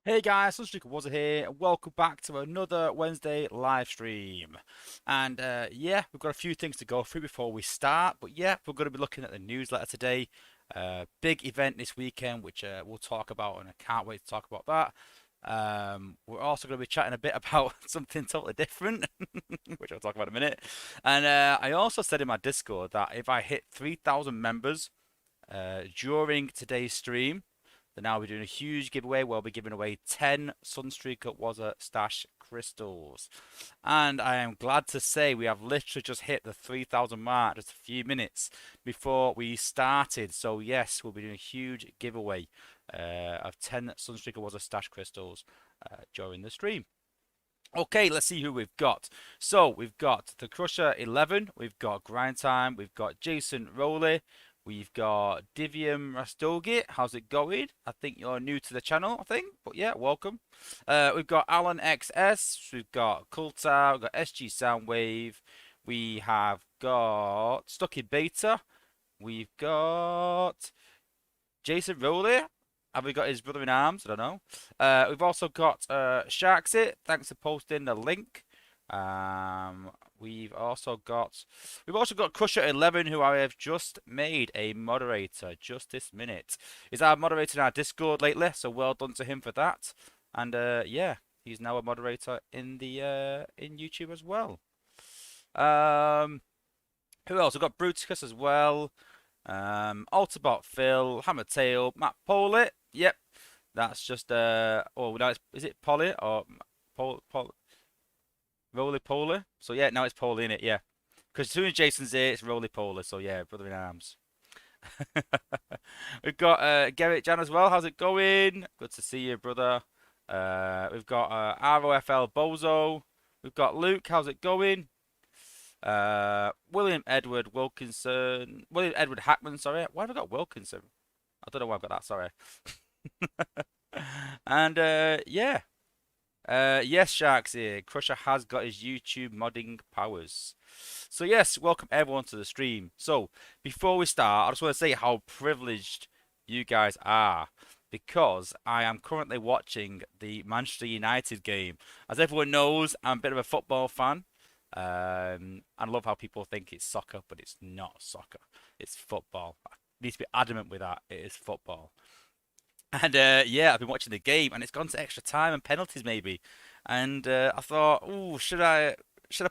Hey guys, Sunstreaker Wozza here. Welcome back to another Wednesday live stream. And yeah, we've got a few things to go through before we start. But yeah, we're going to be looking at the newsletter today. Big event this weekend, which we'll talk about, and I can't wait to talk about that. We're also going to be chatting a bit about something totally different, which I'll talk about in a minute. And I also said in my Discord that if I hit 3,000 members during today's stream, then I'll be doing a huge giveaway where I'll be giving away 10 Sunstreaker Wozza Stash crystals. And I am glad to say we have literally just hit the 3,000 mark just a few minutes before we started. So yes, we'll be doing a huge giveaway of 10 Sunstreaker Wozza Stash crystals during the stream. Okay, let's see who we've got. So we've got the Crusher 11, we've got Grind Time, we've got Jason Rowley, we've got Divium Rastogi. How's it going? I think you're new to the channel, I think, but yeah, welcome. We've got Alan XS, we've got Kulta, we've got SG Soundwave, we have got Stuck in Beta, we've got Jason Rowley. Have we got his brother in arms? I don't know. We've also got Sharksit. Thanks for posting the link. Um, we've also got Crusher 11, who I have just made a moderator just this minute. He's our moderator in our Discord lately, so well done to him for that. And yeah, he's now a moderator in the in YouTube as well. Um, who else? We've got Bruticus as well. Autobot Phil, Hammertail, Matt Poley. Yep, that's just oh no, is it Polly or Pol Roly Poly? So yeah, now it's Polly in it. Yeah, because as soon as Jason's here, it's Roly Poly. So yeah, brother in arms. We've got Gerrit Jan as well. How's it going? Good to see you, brother. We've got ROFL Bozo. We've got Luke. How's it going? William Edward Wilkinson. William Edward Hackman, sorry. Why have I got Wilkinson? I don't know why I've got that, sorry. And yeah. Yes, Sharks here. Crusher has got his YouTube modding powers. So yes, welcome everyone to the stream. So before we start, I just want to say how privileged you guys are because I am currently watching the Manchester United game. As everyone knows, I'm a bit of a football fan. I love how people think it's soccer, but it's not soccer. It's football. I need to be adamant with that. It is football. And yeah, I've been watching the game, and it's gone to extra time and penalties maybe. And I thought, oh, should I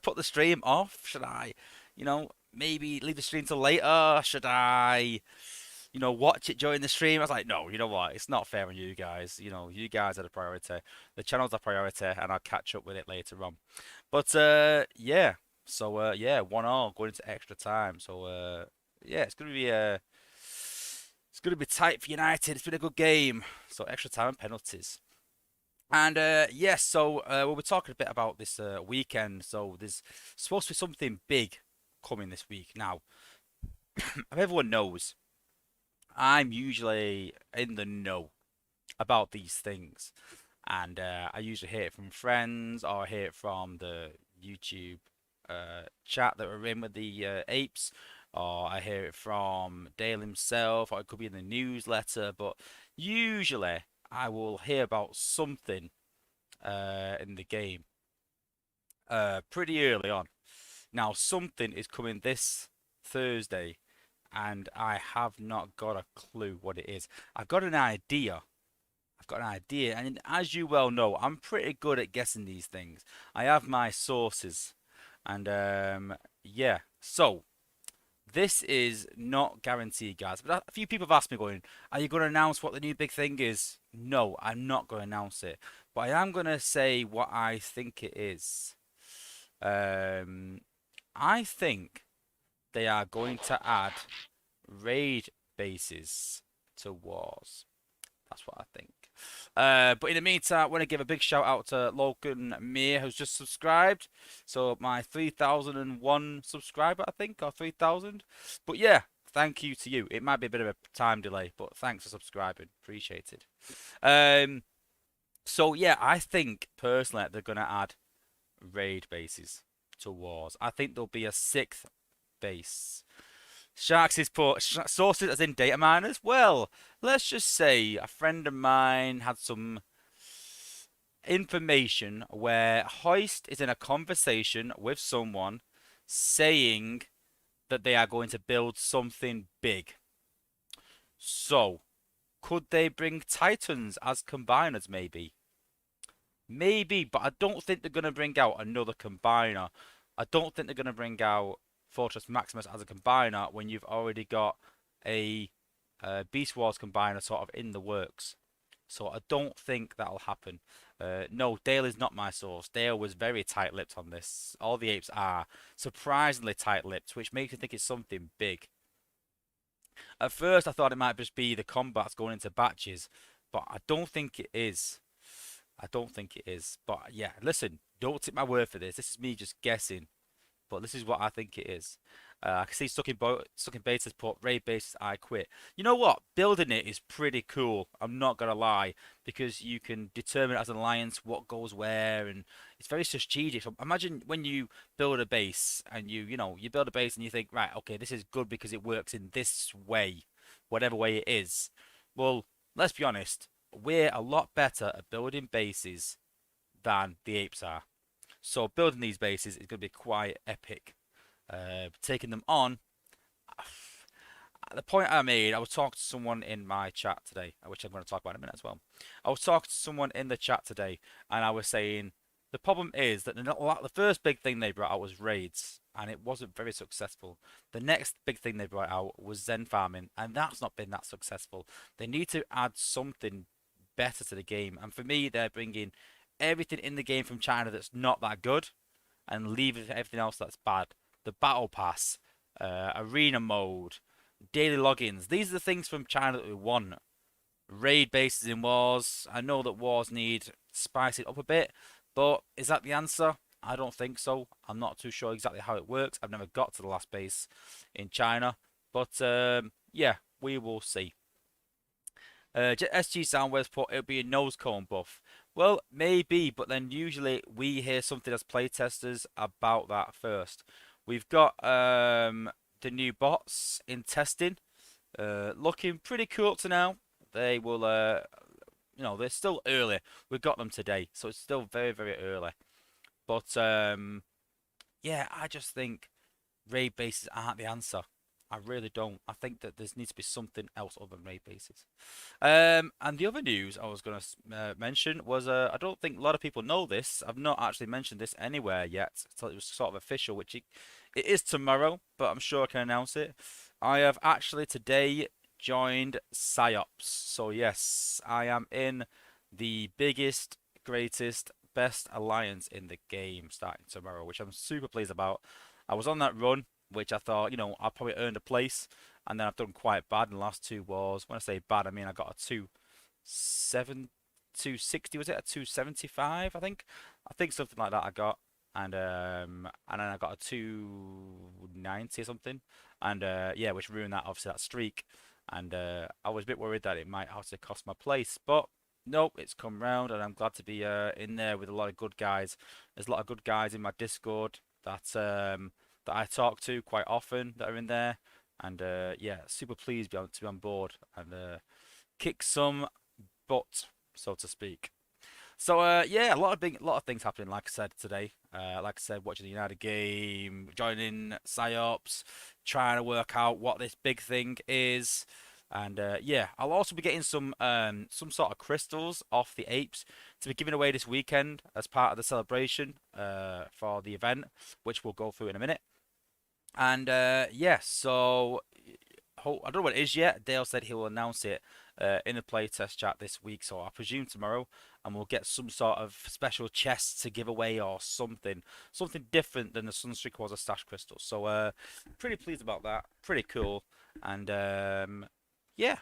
put the stream off? Should I, maybe leave the stream till later? Should I, watch it during the stream? I was like, no, you know what? It's not fair on you guys. You guys are the priority. The channel's the priority, and I'll catch up with it later on. But yeah, so yeah, 1-1 going into extra time. So yeah, it's gonna be tight for United. It's been a good game. So extra time and penalties. And yes, so we'll be talking a bit about this weekend. So there's supposed to be something big coming this week. Now, everyone knows I'm usually in the know about these things, and I usually hear it from friends or I hear it from the YouTube chat that we're in with the apes, or I hear it from Dale himself, or it could be in the newsletter. But usually, I will hear about something in the game pretty early on. Now, something is coming this Thursday, and I have not got a clue what it is. I've got an idea. I've got an idea, and as you well know, I'm pretty good at guessing these things. I have my sources, and yeah. So this is not guaranteed, guys. But a few people have asked me, going, "Are you going to announce what the new big thing is?" No, I'm not going to announce it, but I am going to say what I think it is. Um, I think they are going to add raid bases to wars. That's what I think. But in the meantime, I want to give a big shout out to Logan Mir, who's just subscribed. So my 3001 subscriber, I think, or 3000. But yeah, thank you to you. It might be a bit of a time delay, but thanks for subscribing. Appreciated. Um, so yeah, I think personally they're gonna add raid bases to wars. I think there'll be a sixth base. Sharks is put sources as in data miners. Well, let's just say a friend of mine had some. information where Hoist is in a conversation with someone saying that they are going to build something big. So, could they bring Titans as combiners, maybe? Maybe, but I don't think they're going to bring out another combiner. I don't think they're going to bring out Fortress Maximus as a combiner when you've already got a Beast Wars combiner sort of in the works. So I don't think that'll happen. No, Dale is not my source. Dale was very tight-lipped on this. All the apes are surprisingly tight-lipped, which makes me think it's something big. At first, I thought it might just be the combats going into batches, but I don't think it is. I don't think it is. But yeah, listen, don't take my word for this. This is me just guessing, but this is what I think it is. I can see Stuck in Base has put raid bases I quit. You know what? Building it is pretty cool. I'm not gonna lie, because you can determine as an alliance what goes where, and it's very strategic. So imagine when you build a base and you build a base and you think, right, okay, this is good because it works in this way, whatever way it is. Well, let's be honest, we're a lot better at building bases than the apes are. So building these bases is going to be quite epic. Taking them on, the point I made, I was talking to someone in my chat today, which I'm going to talk about in a minute as well. I was talking to someone in the chat today, and I was saying the problem is that the first big thing they brought out was raids, and it wasn't very successful. The next big thing they brought out was Zen farming, and that's not been that successful. They need to add something better to the game, and for me, they're bringing everything in the game from China that's not that good, and leaving everything else that's bad. The battle pass, arena mode, daily logins. These are the things from China that we want. Raid bases in wars. I know that wars need spicing up a bit, but is that the answer? I don't think so. I'm not too sure exactly how it works. I've never got to the last base in China, but yeah, we will see. SG Soundwaves put it'll be a nose cone buff. Well, maybe, but then usually we hear something as playtesters about that first. We've got the new bots in testing, looking pretty cool to now. They will, they're still early. We got them today, so it's still very, very early. But yeah, I just think raid bases aren't the answer. I really don't. I think that there needs to be something else other than raid bases. And the other news I was going to mention was I don't think a lot of people know this. I've not actually mentioned this anywhere yet, so it was sort of official, which it is tomorrow, but I'm sure I can announce it. I have actually today joined PsyOps. So yes, I am in the biggest, greatest, best alliance in the game starting tomorrow, which I'm super pleased about. I was on that run, which I thought, I probably earned a place, and then I've done quite bad in the last two wars. When I say bad, I mean I got a 260, was it? A 275, I think. I think something like that I got. And then I got a 290 or something. And yeah, which ruined that, obviously, that streak. And I was a bit worried that it might have to cost my place, but nope, it's come round, and I'm glad to be in there with a lot of good guys. There's a lot of good guys in my Discord that I talk to quite often that are in there, and yeah, super pleased to be on board and kick some butt, so to speak. So yeah, a lot of things happening. Like I said today, like I said, watching the United game, joining PsyOps, trying to work out what this big thing is, and yeah, I'll also be getting some sort of crystals off the apes to be given away this weekend as part of the celebration for the event, which we'll go through in a minute. And yeah, so I don't know what it is yet. Dale said he will announce it in the playtest chat this week, so I presume tomorrow, and we'll get some sort of special chests to give away or something different than the Sunstreaker was a stash crystal. So pretty pleased about that. Pretty cool. And yeah,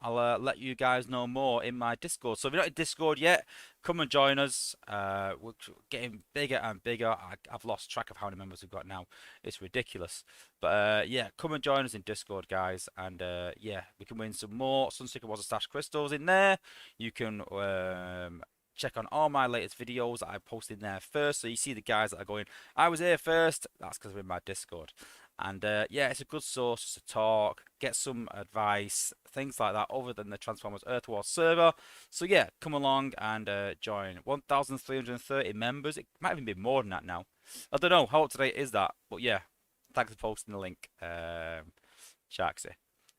I'll let you guys know more in my Discord. So if you're not in Discord yet, come and join us. We're getting bigger and bigger. I've lost track of how many members we've got now. It's ridiculous. But yeah, come and join us in Discord, guys. And yeah, we can win some more Sunstreaker was a stash crystals in there. You can check on all my latest videos that I posted in there first. So you see the guys that are going, I was here first. That's because we're in my Discord. And yeah, it's a good source to talk, get some advice, things like that, other than the Transformers Earth War server. So yeah, come along and join. 1,330 members. It might even be more than that now. I don't know how up to date is that, but yeah, thanks for posting the link, Sharksy.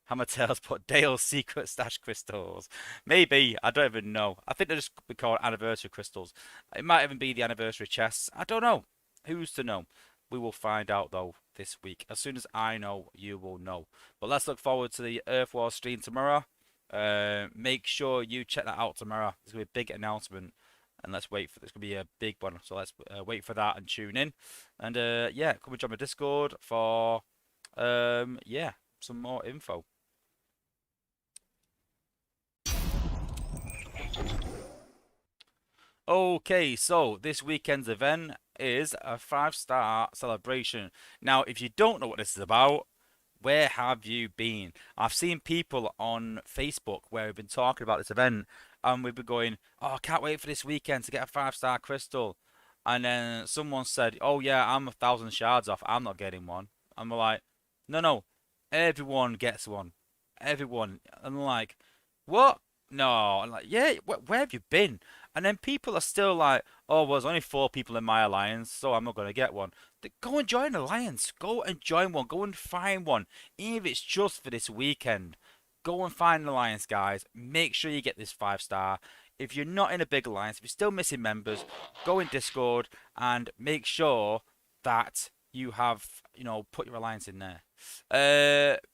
Hammertails put Dale's secret stash crystals. Maybe, I don't even know. I think they're just be called anniversary crystals. It might even be the anniversary chests. I don't know. Who's to know? We will find out though this week. As soon as I know, you will know. But let's look forward to the Earth War stream tomorrow. Make sure you check that out tomorrow. There's gonna be a big announcement, and let's wait for. There's gonna be a big one. So let's wait for that and tune in. And yeah, come and join my Discord for yeah, some more info. Okay, so this weekend's event is a 5-star celebration. Now, if you don't know what this is about, where have you been? I've seen people on Facebook where we've been talking about this event and we've been going, oh, I can't wait for this weekend to get a 5-star crystal. And then someone said, oh, yeah, I'm 1,000 shards off. I'm not getting one. And we're like, no, no, everyone gets one. Everyone. And I'm like, what? No. I'm like, yeah, where have you been? And then people are still like, oh, well, there's only 4 people in my alliance, so I'm not going to get one. Go and join an alliance. Go and join one. Go and find one. Even if it's just for this weekend. Go and find an alliance, guys. Make sure you get this 5-star. If you're not in a big alliance, if you're still missing members, go in Discord and make sure that you have, put your alliance in there.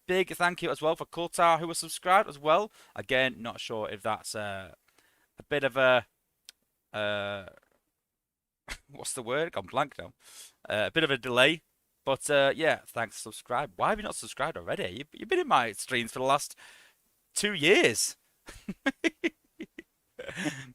Big thank you as well for Kultar who was subscribed as well. Again, not sure if that's a bit of a what's the word? Gone blank now. A bit of a delay, but yeah, thanks for subscribe. Why have you not subscribed already? You've been in my streams for the last 2 years. But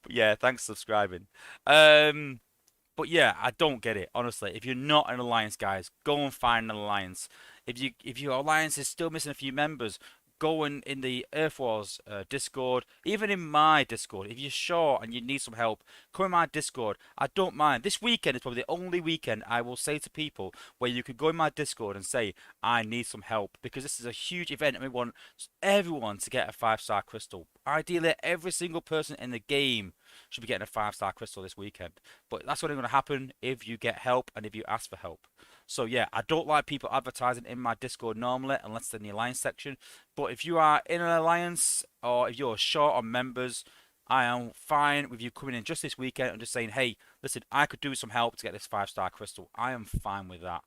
yeah, thanks for subscribing. But yeah, I don't get it, honestly. If you're not an alliance, guys, go and find an alliance. If your alliance is still missing a few members, go in the Earth Wars Discord, even in my Discord. If you're short and you need some help, come in my Discord. I don't mind. This weekend is probably the only weekend I will say to people where you could go in my Discord and say, I need some help, because this is a huge event and we want everyone to get a 5-star crystal. Ideally, every single person in the game should be getting a 5-star crystal this weekend. But that's only going to happen if you get help and if you ask for help. So yeah, I don't like people advertising in my Discord normally, unless it's in the alliance section. But if you are in an alliance or if you're short on members, I am fine with you coming in just this weekend and just saying, hey, listen, I could do some help to get this 5-star crystal. I am fine with that.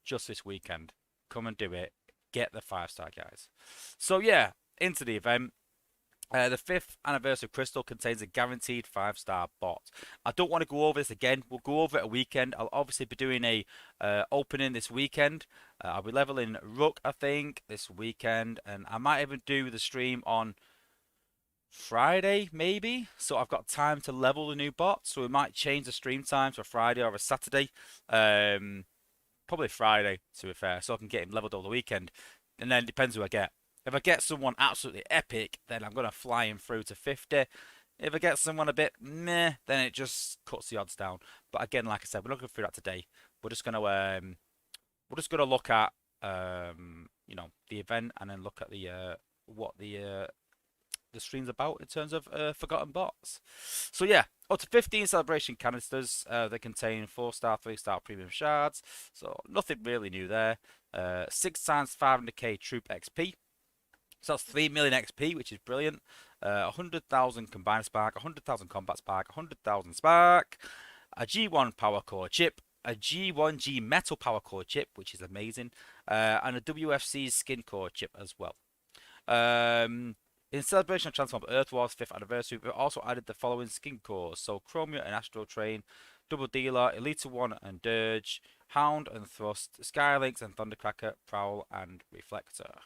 Just this weekend. Come and do it. Get the 5-star, guys. So yeah, into the event. The 5th anniversary crystal contains a guaranteed 5-star bot. I don't want to go over this again. We'll go over it a weekend. I'll obviously be doing a opening this weekend. I'll be leveling Rook, I think, this weekend, and I might even do the stream on Friday, maybe. So I've got time to level the new bot. So we might change the stream time to a Friday or a Saturday. Probably Friday, to be fair, so I can get him leveled over the weekend. And then it depends who I get. If I get someone absolutely epic, then I'm going to fly him through to 50. If I get someone a bit meh, then it just cuts the odds down. But again, like I said, we're not going through that today. We're just going to look at the event and then look at the what the stream's about in terms of forgotten bots. So yeah, up to 15 celebration canisters. They contain 4-star, 3-star premium shards. So nothing really new there. 6 times 500k troop XP. So that's 3 million XP, which is brilliant. 100,000 combiner spark, 100,000 combat spark, 100,000 spark, a G1 power core chip, a G1G metal power core chip, which is amazing, and a WFC skin core chip as well. In celebration of Transform Earth Wars 5th anniversary, we've also added the following skin cores. So Chromia and Astro Train, Double Dealer, Elite 1 and Dirge, Hound and Thrust, Skylynx and Thundercracker, Prowl and Reflector.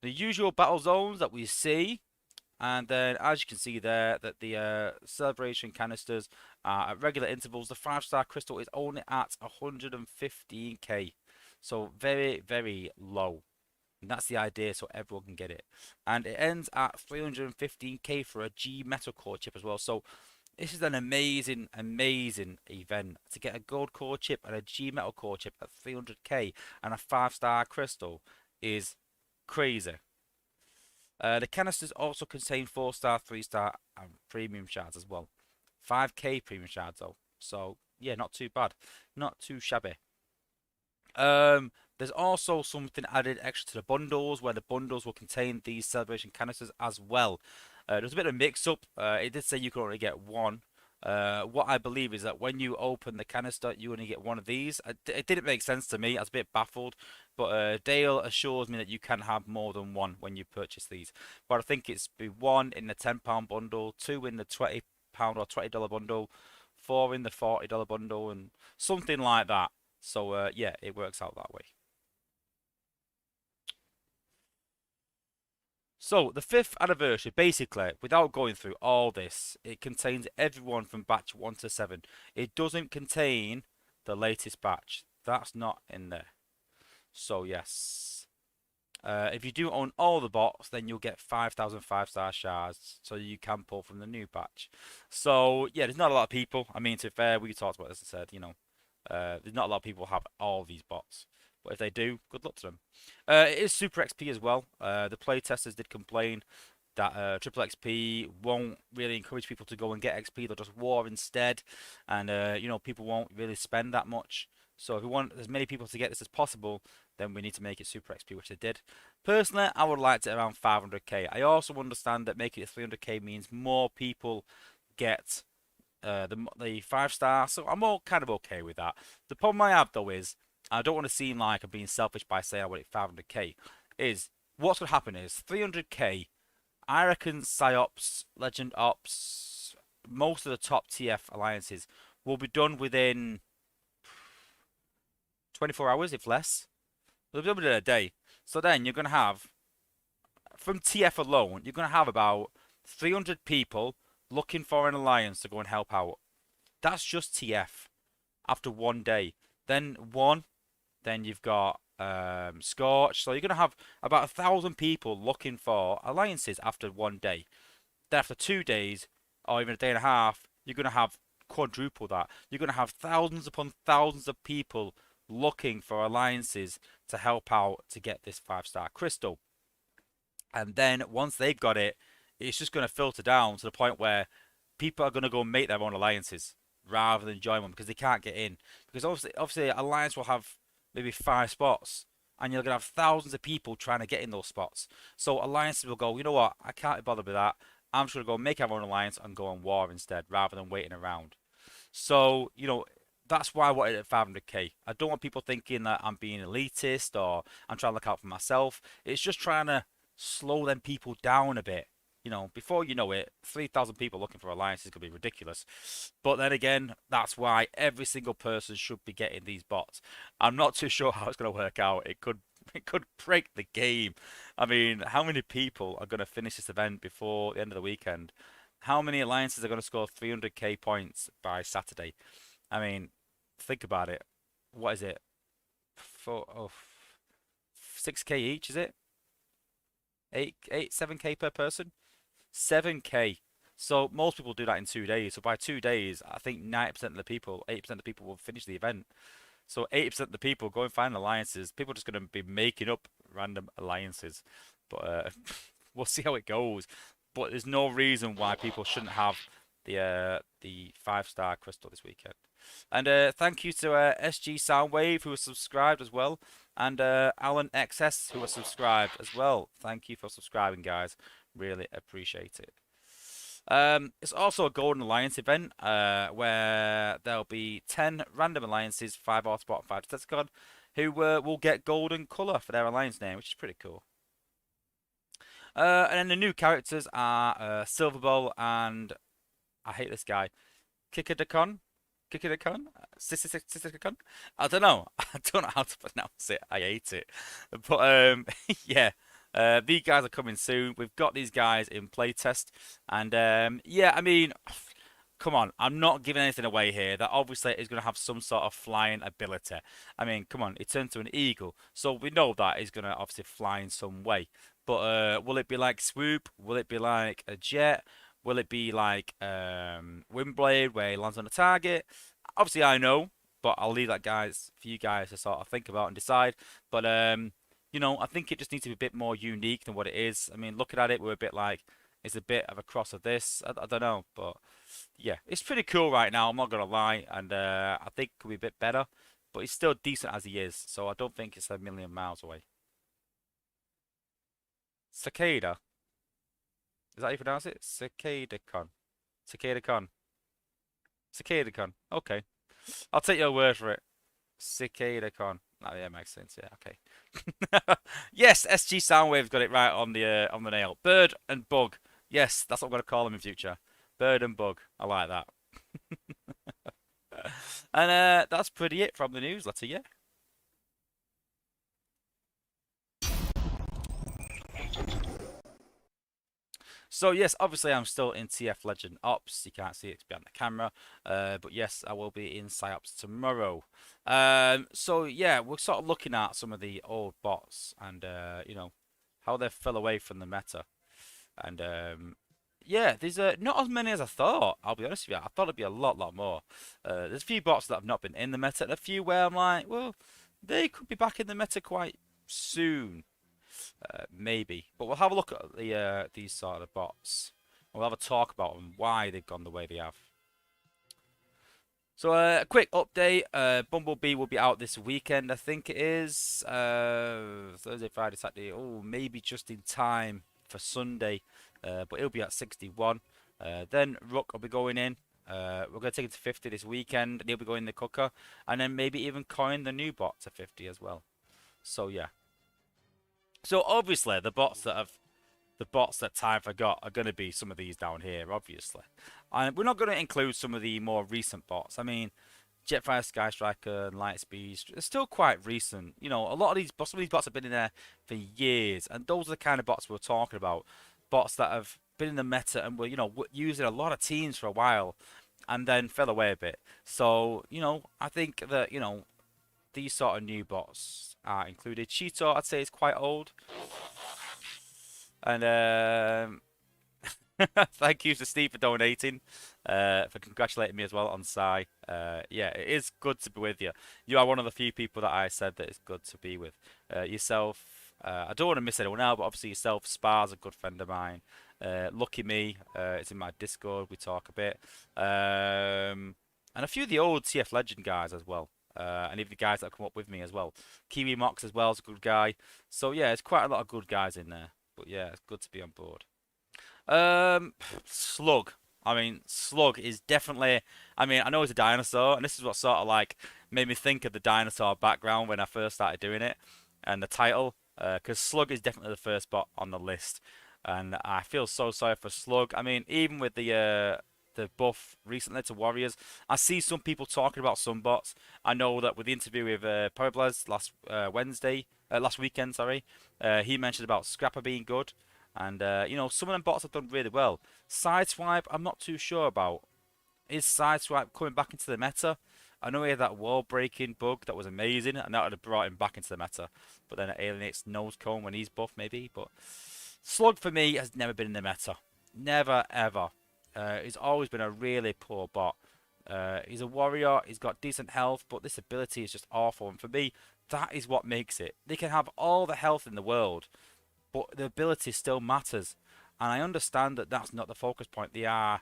The usual battle zones that we see, and then as you can see there that the celebration canisters are at regular intervals. The 5-star crystal is only at 115k, so very, very low, and that's the idea, so everyone can get it. And it ends at 315k for a G metal core chip as well. So This is an amazing, amazing event. To get a gold core chip and a G metal core chip at 300k and a 5-star crystal is crazy. The canisters also contain 4-star, 3-star, and premium shards as well. 5k premium shards though. So yeah, not too bad. Not too shabby. There's also something added extra to the bundles where the bundles will contain these celebration canisters as well. There's a bit of a mix-up. It did say you can only get one. What I believe is that when you open the canister, you only get one of these. It didn't make sense to me. I was a bit baffled, but Dale assures me that you can have more than one when you purchase these. But I think it's be one in the £10 bundle, two in the £20 or $20 bundle, four in the $40 bundle, and something like that. So yeah, it works out that way. So the fifth anniversary, basically, without going through all this, it contains everyone from batch 1 to 7. It doesn't contain the latest batch. That's not in there. So yes. If you do own all the bots, then you'll get 5,000 5-star shards, so you can pull from the new batch. So yeah, there's not a lot of people. I mean, to be fair, we talked about this and said, there's not a lot of people who have all these bots. But if they do, good luck to them. It is Super XP as well. The playtesters did complain that Triple XP won't really encourage people to go and get XP. They'll just war instead. And, people won't really spend that much. So if we want as many people to get this as possible, then we need to make it Super XP, which they did. Personally, I would like it around 500k. I also understand that making it 300k means more people get the 5-star, so I'm all kind of okay with that. The problem I have though is I don't want to seem like I'm being selfish by saying I want it 500k. Is what's going to happen is 300k. I reckon Psyops, Legend Ops, most of the top TF alliances will be done within 24 hours, if less. They'll be done within a day. So then you're going to have, from TF alone, you're going to have about 300 people looking for an alliance to go and help out. That's just TF after one day. Then you've got Scorch. So you're going to have about 1,000 people looking for alliances after one day. Then after 2 days, or even a day and a half, you're going to have quadruple that. You're going to have thousands upon thousands of people looking for alliances to help out to get this 5-star crystal. And then once they've got it, it's just going to filter down to the point where people are going to go make their own alliances rather than join one because they can't get in. Because obviously, alliance will have maybe 5 spots, and you're going to have thousands of people trying to get in those spots. So alliances will go, you know what? I can't be bothered with that. I'm just going to go make our own alliance and go on war instead, rather than waiting around. So that's why I wanted it at 500k. I don't want people thinking that I'm being elitist or I'm trying to look out for myself. It's just trying to slow them people down a bit. Before you know it, 3,000 people looking for alliances could be ridiculous. But then again, that's why every single person should be getting these bots. I'm not too sure how it's going to work out. It could break the game. I mean, how many people are going to finish this event before the end of the weekend? How many alliances are going to score 300k points by Saturday? I mean, think about it. What is it? 6k each, is it? 7k per person? 7k. So most people do that in 2 days. So by 2 days, I think 90% of the people, 80% of the people will finish the event. So 80% of the people go and find alliances. People are just going to be making up random alliances. But we'll see how it goes. But there's no reason why people shouldn't have the 5-star crystal this weekend. And thank you to SG Soundwave who was subscribed as well, and Alan XS who was subscribed as well. Thank you for subscribing, guys. Really appreciate it. It's also a Golden Alliance event where there'll be 10 random alliances, 5 Autobot, 5 Decepticon, who will get golden colour for their alliance name, which is pretty cool. And then the new characters are Silver Bowl and I hate this guy, Kikadakon. Kikadakon? Sisikakon? I don't know. I don't know how to pronounce it. I hate it. But yeah. These guys are coming soon. We've got these guys in playtest. And yeah, I mean, come on. I'm not giving anything away here. That obviously is going to have some sort of flying ability. I mean, come on. It turned to an eagle. So we know that is going to obviously fly in some way. But will it be like Swoop? Will it be like a jet? Will it be like Windblade where he lands on a target? Obviously, I know, but I'll leave that guys for you guys to sort of think about and decide. But I think it just needs to be a bit more unique than what it is. I mean, looking at it, we're a bit like it's a bit of a cross of this. I don't know, but yeah, it's pretty cool right now. I'm not gonna lie, and I think it could be a bit better, but he's still decent as he is. So I don't think it's a million miles away. Cicada, is that how you pronounce it? Cicada con. Cicada con. Cicada con. Okay, I'll take your word for it. Cicada con. Oh, yeah, makes sense. Yeah, okay. Yes, SG Soundwave's got it right on the nail. Bird and bug. Yes, that's what I'm gonna call him in future. Bird and bug. I like that. And that's pretty it from the newsletter. Yeah. So yes, obviously I'm still in TF Legend Ops. You can't see it behind the camera, but yes, I will be in PsyOps tomorrow. So yeah, we're sort of looking at some of the old bots and how they fell away from the meta. And yeah, there's not as many as I thought. I'll be honest with you. I thought it'd be a lot more. There's a few bots that have not been in the meta, and a few where I'm like, well, they could be back in the meta quite soon. Maybe, but we'll have a look at these sort of bots. We'll have a talk about them, why they've gone the way they have. So a quick update. Bumblebee will be out this weekend. I think it is Thursday, Friday, Saturday. Oh, maybe just in time for Sunday. But it'll be at 61. Then Rook will be going in. We're going to take it to 50 this weekend. And he'll be going in the cooker. And then maybe even coin the new bot to 50 as well. So yeah. So obviously the bots that Time forgot are going to be some of these down here, obviously. And we're not going to include some of the more recent bots. I mean, Jetfire, Sky Striker, and Lightspeed, they're still quite recent. You know, a lot of these bots, some of these bots have been in there for years, and those are the kind of bots we're talking about. Bots that have been in the meta and were, using a lot of teams for a while, and then fell away a bit. So, I think that, these sort of new bots are included. Cheetor, I'd say, is quite old. And thank you to Steve for donating, for congratulating me as well on Psy. Yeah, it is good to be with you. You are one of the few people that I said that it's good to be with. Yourself, I don't want to miss anyone out, but obviously yourself, Spar's a good friend of mine. Lucky Me, it's in my Discord, we talk a bit. And a few of the old TF Legend guys as well. And even the guys that have come up with me as well. Kiwi Mox as well is a good guy. So yeah, it's quite a lot of good guys in there. But yeah, it's good to be on board. Slug. I mean, Slug is definitely. I mean, I know he's a dinosaur, and this is what sort of like made me think of the dinosaur background when I first started doing it, and the title. Because Slug is definitely the first bot on the list, and I feel so sorry for Slug. I mean, even with the buff recently to Warriors, I see some people talking about some bots. I know that with the interview with Powerblaz last weekend, sorry, he mentioned about Scrapper being good, and some of them bots have done really well. Sideswipe, I'm not too sure about. Is Sideswipe coming back into the meta? I know he had that wall breaking bug that was amazing, and that would have brought him back into the meta. But then it alienates nose cone when he's buff, maybe. But Slug for me has never been in the meta. Never ever. He's always been a really poor bot. He's a warrior, he's got decent health, but this ability is just awful. And for me, that is what makes it. They can have all the health in the world, but the ability still matters. And I understand that that's not the focus point. They are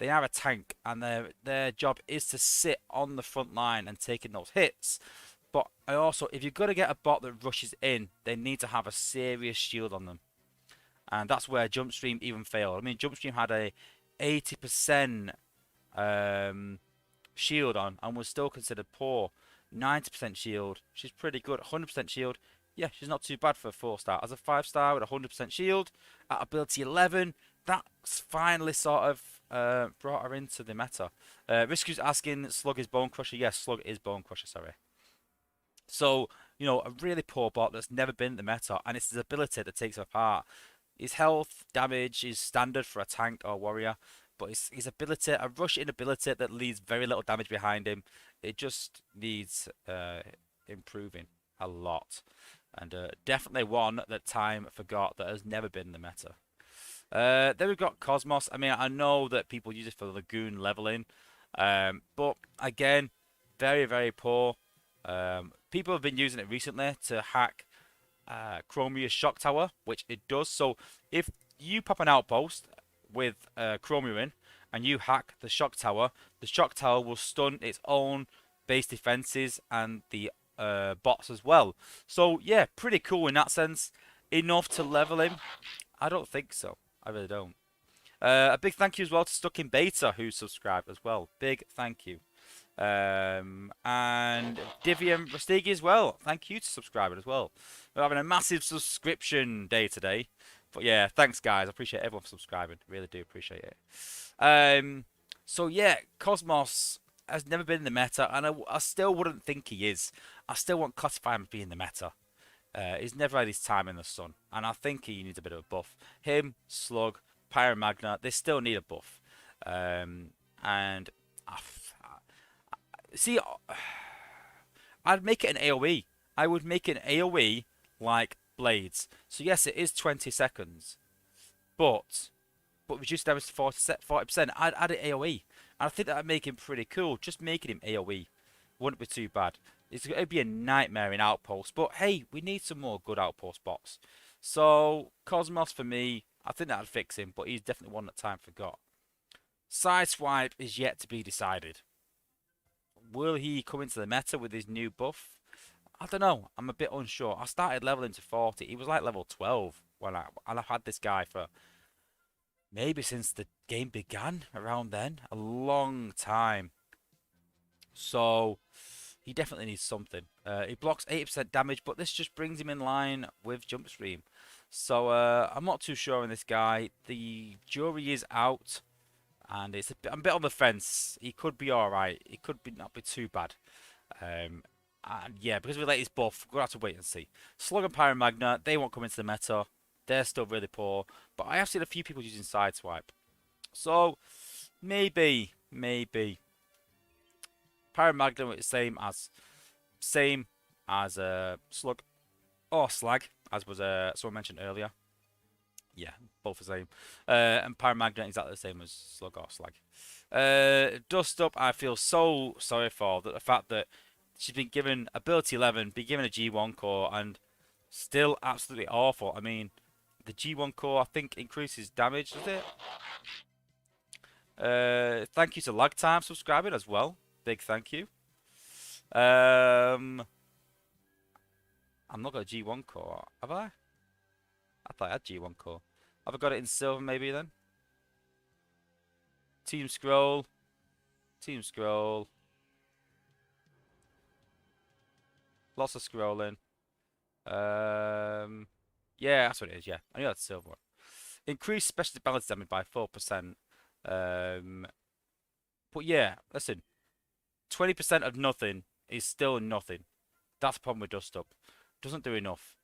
a tank, and their job is to sit on the front line and taking those hits. But I also, if you're going to get a bot that rushes in, they need to have a serious shield on them. And that's where Jumpstream even failed. I mean, Jumpstream had a 80% shield on and was still considered poor. 90% shield, she's pretty good. 100% shield, yeah, she's not too bad for a 4-star. As a 5-star with 100% shield at ability 11, that's finally sort of brought her into the meta. Risky's asking, Slug is Bone Crusher? Yes, Slug is Bone Crusher, sorry. So, a really poor bot that's never been in the meta, and it's his ability that takes him apart. His health, damage is standard for a tank or warrior, but his ability, a rush in ability that leaves very little damage behind him, it just needs improving a lot. And definitely one that Time forgot that has never been in the meta. Then we've got Cosmos. I mean, I know that people use it for Lagoon leveling, but again, very, very poor. People have been using it recently to hack Chromia's Shock Tower, which it does. So if you pop an outpost with Chromia in and you hack the Shock Tower will stun its own base defenses and the bots as well. So yeah, pretty cool in that sense. Enough to level him? I don't think so. I really don't. A big thank you as well to Stuck in Beta who subscribed as well. Big thank you. And Divium Rastigi as well. Thank you to subscribing as well. We're having a massive subscription day today. But yeah, thanks guys. I appreciate everyone for subscribing. Really do appreciate it. So yeah, Cosmos has never been in the meta, and I still wouldn't think he is. I still want Classify him to be in the meta. He's never had his time in the sun, and I think he needs a bit of a buff. Him, Slug, Pyromagna, they still need a buff. And see, I'd make it an AoE. I would make it an AoE like Blades. So yes, it is 20 seconds, but reduce damage to 40%. I'd add it AoE, and I think that'd make him pretty cool. Just making him AoE wouldn't be too bad. It'd be a nightmare in Outpost, but hey, we need some more good Outpost bots. So Cosmos for me, I think that'd fix him, but he's definitely one that time forgot. Sideswipe is yet to be decided. Will he come into the meta with his new buff? I don't know. I'm a bit unsure. I started leveling to 40. He was like level 12 and I've had this guy for maybe since the game began, around then. A long time. So he definitely needs something. He blocks 80% damage, but this just brings him in line with Jump Stream. So I'm not too sure on this guy. The jury is out, and I'm a bit on the fence. He could be alright. He could not be too bad. And yeah, because we let his buff, we're going to have to wait and see. Slug and Pyromagna, they won't come into the meta. They're still really poor. But I have seen a few people using Sideswipe. So, maybe. Pyromagna is same as Slug or Slag, as was someone mentioned earlier. Yeah, both the same. And Pyromagna exactly the same as Slug or Slag. Dust Up, I feel so sorry for the fact that she's been given ability 11, been given a G1 core, and still absolutely awful. I mean, the G1 core I think increases damage, does it? Thank you to Lag Time subscribing as well. Big thank you. I'm not got a G1 core, have I? I thought I had G1 core. Have I got it in silver maybe then? Team scroll. Lots of scrolling. Yeah, that's what it is. Yeah, I knew that's silver one. Increase specialty balance damage by 4%. But yeah, listen. 20% of nothing is still nothing. That's the problem with Dust Up. Doesn't do enough,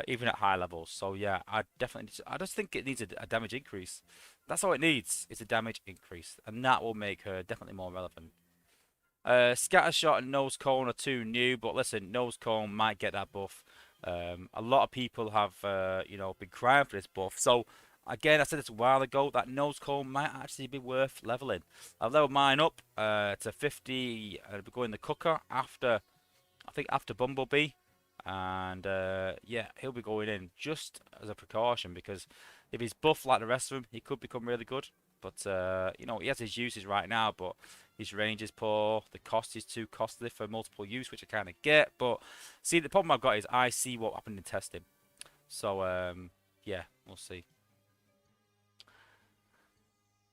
even at high levels. So yeah, I just think it needs a damage increase. That's all it needs. It's a damage increase, and that will make her definitely more relevant. Scatter Shot and Nose Cone are two new, but listen, Nose Cone might get that buff. A lot of people have, been crying for this buff. So again, I said this a while ago, that Nose Cone might actually be worth leveling. I've leveled mine up to 50. I'll be going the cooker after, I think after Bumblebee, and yeah, he'll be going in just as a precaution, because if he's buffed like the rest of them, he could become really good. But he has his uses right now, but his range is poor. The cost is too costly for multiple use, which I kind of get. But see, the problem I've got is I see what happened in testing. So yeah, we'll see.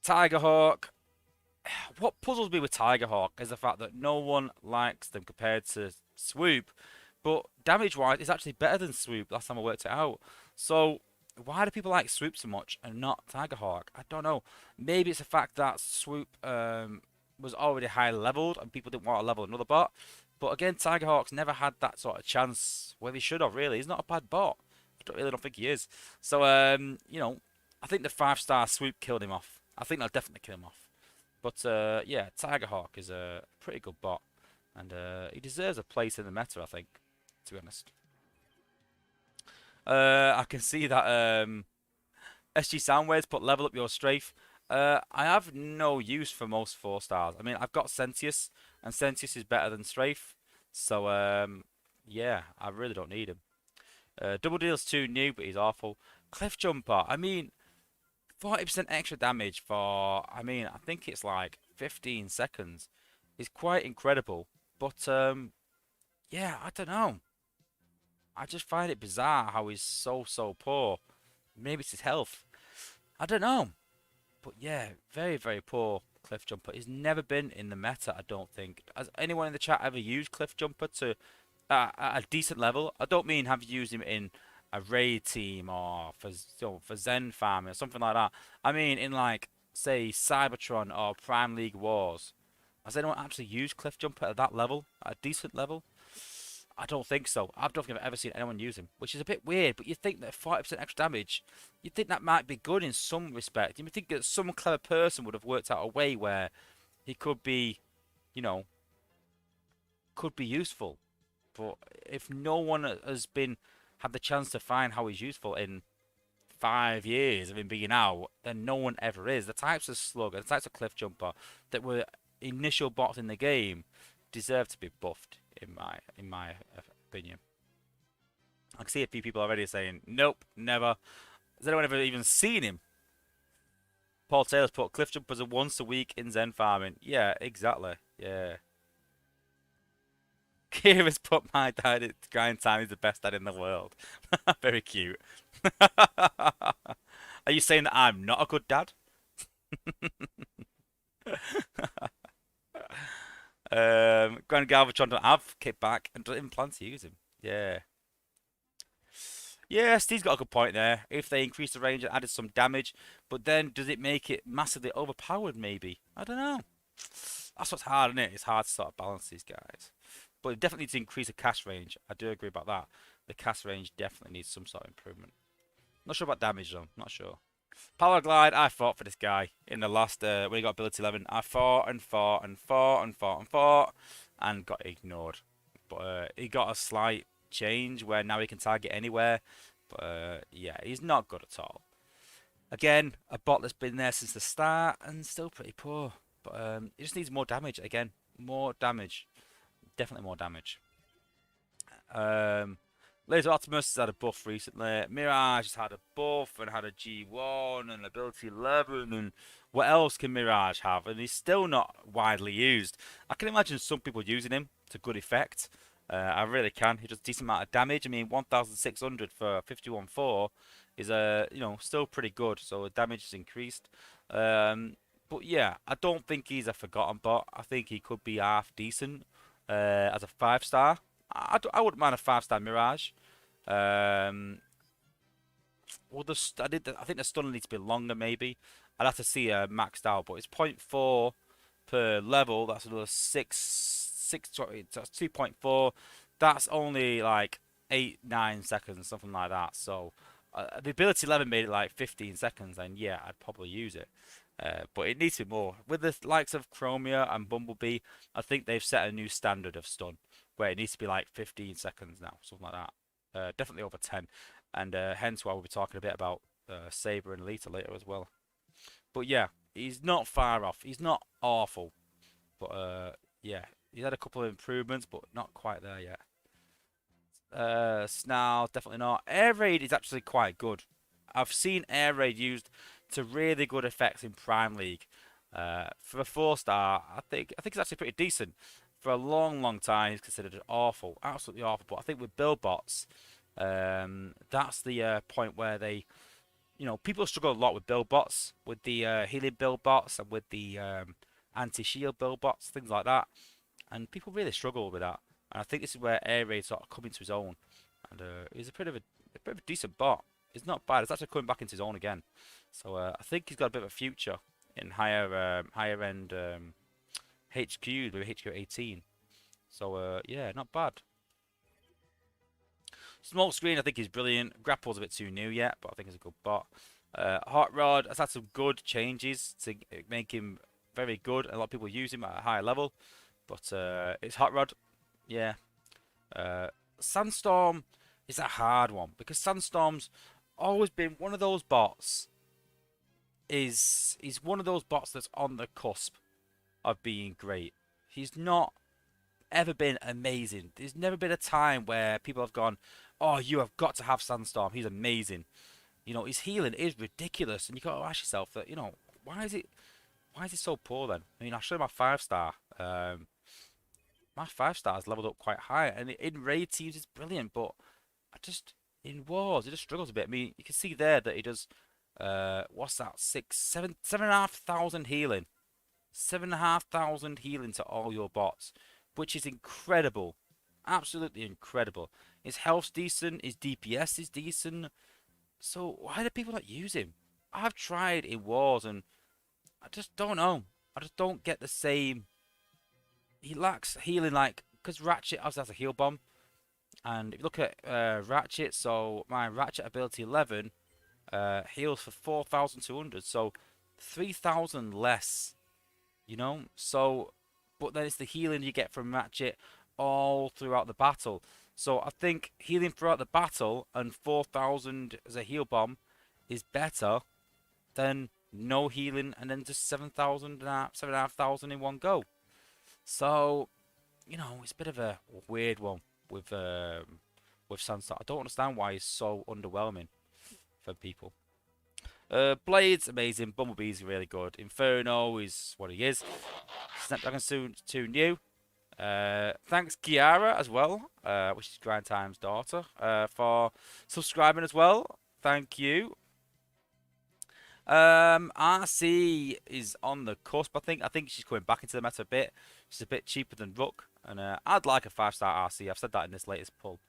Tigerhawk. What puzzles me with Tigerhawk is the fact that no one likes them compared to Swoop, but damage-wise, it's actually better than Swoop. Last time I worked it out. So why do people like Swoop so much and not Tigerhawk? I don't know. Maybe it's the fact that Swoop was already high leveled and people didn't want to level another bot. But again, Tigerhawk's never had that sort of chance where he should have, really. He's not a bad bot. I don't think he is. So, I think the 5-star Swoop killed him off. I think that'll definitely kill him off. But, yeah, Tigerhawk is a pretty good bot. And he deserves a place in the meta, I think, to be honest. I can see that SG Soundwaves put level up your strafe. I have no use for most 4 stars. I mean, I've got Sentius, and Sentius is better than strafe. So, yeah, I really don't need him. Double Deal's too new, but he's awful. Cliff Jumper, I mean, 40% extra damage for, I mean, I think it's like 15 seconds is quite incredible. But, yeah, I don't know. I just find it bizarre how he's so poor. Maybe it's his health. I don't know. But yeah, very poor Cliff Jumper. He's never been in the meta, I don't think. Has anyone in the chat ever used Cliff Jumper to at a decent level? I don't mean have used him in a raid team or for Zen farming or something like that. I mean in like say Cybertron or Prime League Wars. Has anyone actually used Cliff Jumper at that level, at a decent level? I don't think so. I don't think I've ever seen anyone use him, which is a bit weird. But you think that 40% extra damage, you think that might be good in some respect. You think that some clever person would have worked out a way where he could be, you know, could be useful. But if no one has been had the chance to find how he's useful in 5 years of him being out, then no one ever is. The types of slugger, the types of cliff jumper that were initial bots in the game deserve to be buffed in my opinion. I can see a few people already saying, nope, never. Has anyone ever even seen him? Paul Taylor's put cliff jumpers are once a week in Zen farming. Yeah, exactly. Yeah. Kira's put my dad at grind time is the best dad in the world. Very cute. Are you saying that I'm not a good dad? Grand Galvatron don't have kickback and doesn't even plan to use him. Yeah. Yeah, Steve's got a good point there. If they increase the range and added some damage, but then does it make it massively overpowered maybe? I don't know. That's what's hard, isn't it? It's hard to sort of balance these guys. But it definitely needs to increase the cast range. I do agree about that. The cast range definitely needs some sort of improvement. Not sure about damage though. Not sure. Power Glide, I fought for this guy in the last when he got ability 11. I fought and fought and fought and fought and fought and got ignored. But he got a slight change where now he can target anywhere. But yeah, he's not good at all. Again, a bot that's been there since the start and still pretty poor. But he just needs more damage again. More damage. Definitely more damage. Laser Optimus has had a buff recently. Mirage has had a buff and had a G1 and ability 11. And what else can Mirage have? And he's still not widely used. I can imagine some people using him to good effect. I really can. He does a decent amount of damage. I mean, 1,600 for 51.4 is still pretty good. So the damage is increased. But yeah, I don't think he's a forgotten bot. I think he could be half decent as a 5-star. I wouldn't mind a 5-star Mirage. Well, I think the stun needs to be longer, maybe. I'd have to see maxed out, but it's zero point 0.4 per level. That's another that's 2.4. That's only like 8-9 seconds, something like that. So the ability 11 made it like 15 seconds, and yeah, I'd probably use it. But it needs to be more. With the likes of Chromia and Bumblebee, I think they've set a new standard of stun where it needs to be like 15 seconds now, something like that. Definitely over 10. And hence why we'll be talking a bit about Saber and Lita later as well. But yeah, he's not far off. He's not awful. But yeah, he's had a couple of improvements, but not quite there yet. Snarl, definitely not. Air Raid is actually quite good. I've seen Air Raid used to really good effects in Prime League. For a 4-star, I think it's actually pretty decent. For a long time, he's considered awful, absolutely awful. But I think with build bots, that's the point where they, people struggle a lot with build bots, with the healing build bots and with the anti-shield build bots, things like that. And people really struggle with that. And I think this is where Air Raid sort of come into his own. And he's a bit of a decent bot. It's not bad. It's actually coming back into his own again. So I think he's got a bit of a future in higher end HQ, maybe HQ 18. So yeah, not bad. Smoke Screen, I think he's brilliant. Grapple's a bit too new yet, but I think he's a good bot. Hot Rod has had some good changes to make him very good. A lot of people use him at a higher level, but it's Hot Rod. Yeah. Sandstorm is a hard one because Sandstorm's always been one of those bots is he's one of those bots that's on the cusp of being great. He's not ever been amazing. There's never been a time where people have gone, "Oh, you have got to have Sandstorm. He's amazing." You know, his healing is ridiculous, and you got to ask yourself that, why is it so poor then? I mean, I showed my 5 star. My 5 star is leveled up quite high, and in raid teams it's brilliant, but I just in wars it just struggles a bit. I mean, you can see there that he does what's that? 7,500 healing, 7,500 healing to all your bots, which is incredible, absolutely incredible. His health's decent, his DPS is decent. So why do people not use him? I've tried in wars and I just don't know. I just don't get the same. He lacks healing, like, because Ratchet obviously has a heal bomb, and if you look at Ratchet, so my Ratchet ability 11 heals for 4,200, so 3,000 less, So, but then it's the healing you get from Ratchet all throughout the battle. So I think healing throughout the battle and 4,000 as a heal bomb is better than no healing and then just 7,000 and 7,500 in one go. So, it's a bit of a weird one with Sandstorm. I don't understand why he's so underwhelming for people. Blade's amazing. Bumblebee's really good. Inferno is what he is. Snapdragon soon 2 new. Thanks Kiara as well, which is Grind Time's daughter, for subscribing as well. Thank you. RC is on the cusp. I think she's coming back into the meta a bit. She's a bit cheaper than Rook, and I'd like a 5-star RC. I've said that in this latest pull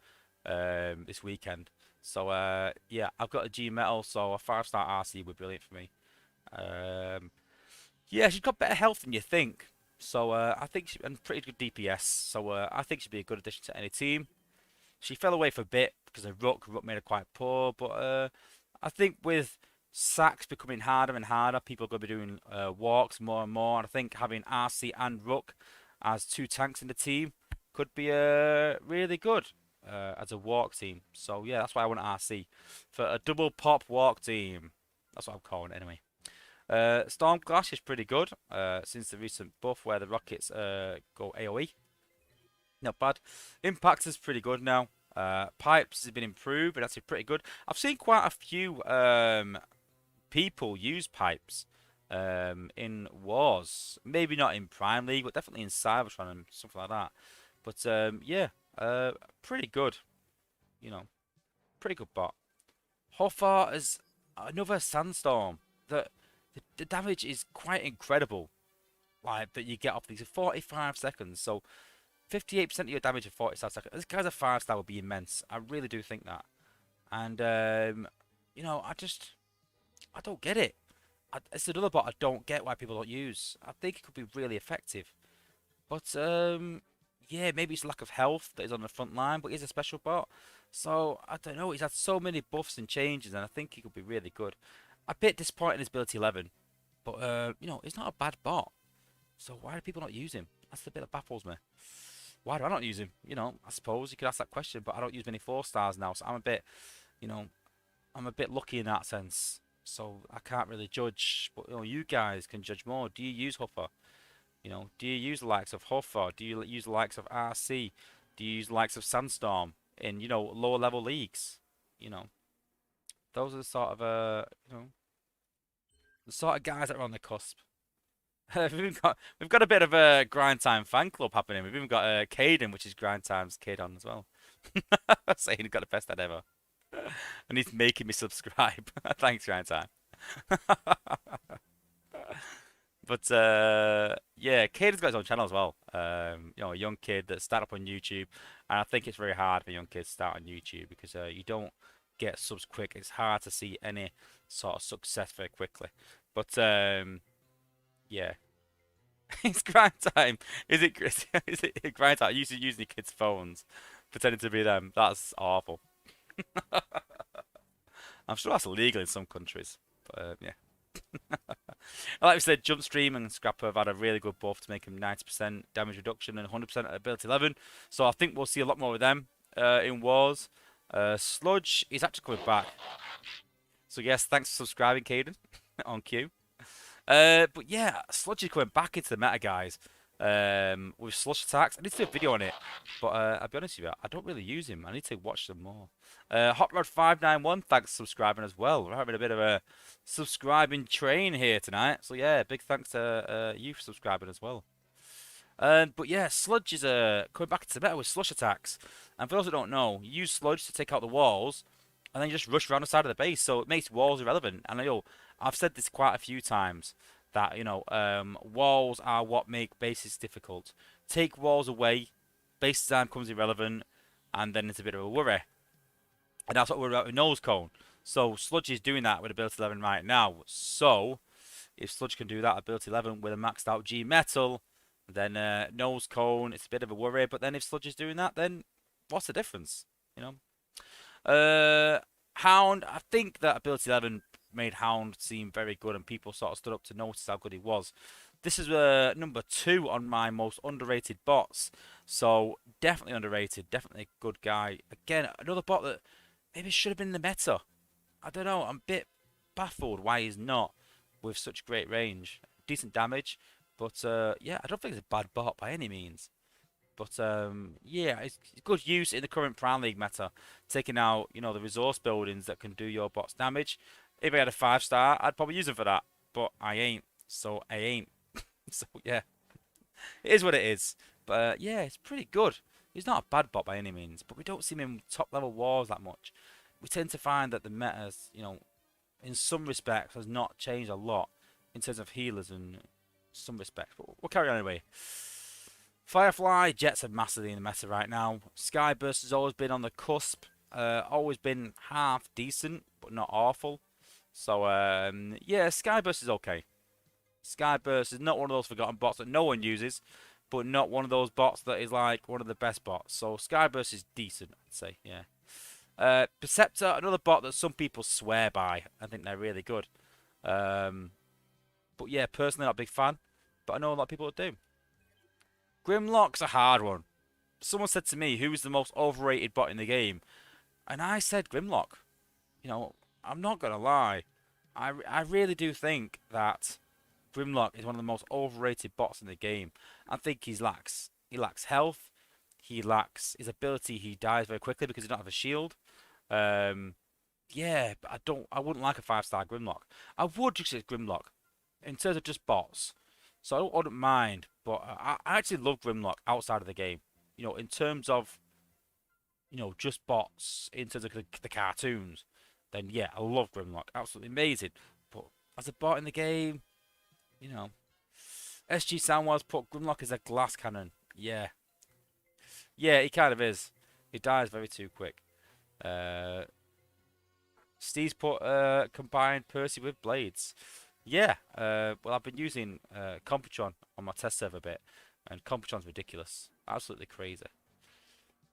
this weekend. So yeah, I've got a G metal, so a 5-star RC would be brilliant for me. Yeah, she's got better health than you think. So I think and pretty good DPS. So I think she'd be a good addition to any team. She fell away for a bit because of Rook. Rook made her quite poor, but I think with sacks becoming harder and harder, people are going to be doing walks more and more. And I think having RC and Rook as 2 tanks in the team could be really good as a walk team. So yeah, that's why I want RC for a double pop walk team. That's what I'm calling it anyway. Stormclash is pretty good since the recent buff where the rockets go AoE. Not bad. Impact is pretty good now. Pipes has been improved, but that's pretty good. I've seen quite a few people use pipes in wars. Maybe not in Prime League, but definitely in Cybertron and something like that. But yeah, pretty good. Pretty good bot. Hoffar is another Sandstorm. The damage is quite incredible. Like that you get off these 45 seconds. So 58% of your damage in 45 seconds. This guy's a 5-star would be immense. I really do think that. And I don't get it. It's another bot I don't get why people don't use. I think it could be really effective. But yeah, maybe it's lack of health that is on the front line, but he's a special bot. So I don't know. He's had so many buffs and changes, and I think he could be really good. A bit disappointed in his ability 11, but he's not a bad bot. So why do people not use him? That's the bit that baffles me. Why do I not use him? I suppose you could ask that question, but I don't use many 4-stars now, so I'm a bit, I'm a bit lucky in that sense. So I can't really judge, but you guys can judge more. Do you use Huffer? Do you use the likes of Huffer? Do you use the likes of RC? Do you use the likes of Sandstorm in lower level leagues? Those are the sort of the sort of guys that are on the cusp. we've got a bit of a Grind Time fan club happening. We've even got Caden, which is Grind Time's kid on as well. Saying he's got the best dad ever. And he's making me subscribe. Thanks, Grind Time. But yeah, Caden's got his own channel as well. A young kid that started up on YouTube, and I think it's very hard for young kids to start on YouTube because you don't get subs quick. It's hard to see any sort of success very quickly. But yeah, it's Grind Time. Is it? Is it Grind Time? Using the kids' phones, pretending to be them. That's awful. I'm sure that's illegal in some countries, but yeah. Like we said, Jump Stream and Scrapper have had a really good buff to make him 90% damage reduction and 100% ability 11. So I think we'll see a lot more of them in Wars. Sludge is actually coming back. So yes, thanks for subscribing, Caden. on cue. But yeah, Sludge is coming back into the meta, guys. With slush attacks. I need to do a video on it, but I'll be honest with you, I don't really use him. I need to watch them more. Hot Rod 591, thanks for subscribing as well. We're having a bit of a subscribing train here tonight, so yeah, big thanks to you for subscribing as well. But yeah, Sludge is coming back into the meta with slush attacks. And for those that don't know, you use Sludge to take out the walls, and then you just rush around the side of the base, so it makes walls irrelevant. And I've said this quite a few times that walls are what make bases difficult. Take walls away, base design becomes irrelevant, and then it's a bit of a worry. And that's what we're about with nose cone. So Sludge is doing that with ability 11 right now. So if Sludge can do that ability 11 with a maxed out G metal, then nose cone, it's a bit of a worry. But then if Sludge is doing that, then what's the difference? You know. Hound, I think that ability 11 made Hound seem very good, and people sort of stood up to notice how good he was. This is number 2 on my most underrated bots, so definitely underrated, definitely a good guy. Again, another bot that maybe should have been in the meta. I don't know, I'm a bit baffled why he's not with such great range. Decent damage, but yeah, I don't think it's a bad bot by any means. But yeah, it's good use in the current Prime League meta, taking out the resource buildings that can do your bot's damage. If I had a 5-star, I'd probably use him for that, but I ain't, so I ain't. So yeah, it is what it is. But yeah, it's pretty good. He's not a bad bot by any means, but we don't see him in top level wars that much. We tend to find that the meta, in some respects, has not changed a lot in terms of healers and some respects. But we'll carry on anyway. Firefly, Jets are massively in the meta right now. Skyburst has always been on the cusp. Always been half decent, but not awful. So, yeah, Skyburst is okay. Skyburst is not one of those forgotten bots that no one uses, but not one of those bots that is like one of the best bots. So, Skyburst is decent, I'd say, yeah. Perceptor, another bot that some people swear by. I think they're really good. But yeah, personally, not a big fan, but I know a lot of people that do. Grimlock's a hard one. Someone said to me, who is the most overrated bot in the game? And I said Grimlock. I'm not going to lie. I really do think that Grimlock is one of the most overrated bots in the game. I think he lacks health. He lacks his ability. He dies very quickly because he don't have a shield. Yeah, but I wouldn't like a 5-star Grimlock. I would just say Grimlock in terms of just bots. So I wouldn't mind, but I actually love Grimlock outside of the game. In terms of, just bots, in terms of the cartoons, then yeah, I love Grimlock. Absolutely amazing. But as a bot in the game, SG Soundwise put Grimlock as a glass cannon. Yeah. Yeah, he kind of is. He dies very too quick. Steve's put combined Percy with Blades. Yeah, well, I've been using Computron on my test server a bit, and Computron's ridiculous. Absolutely crazy.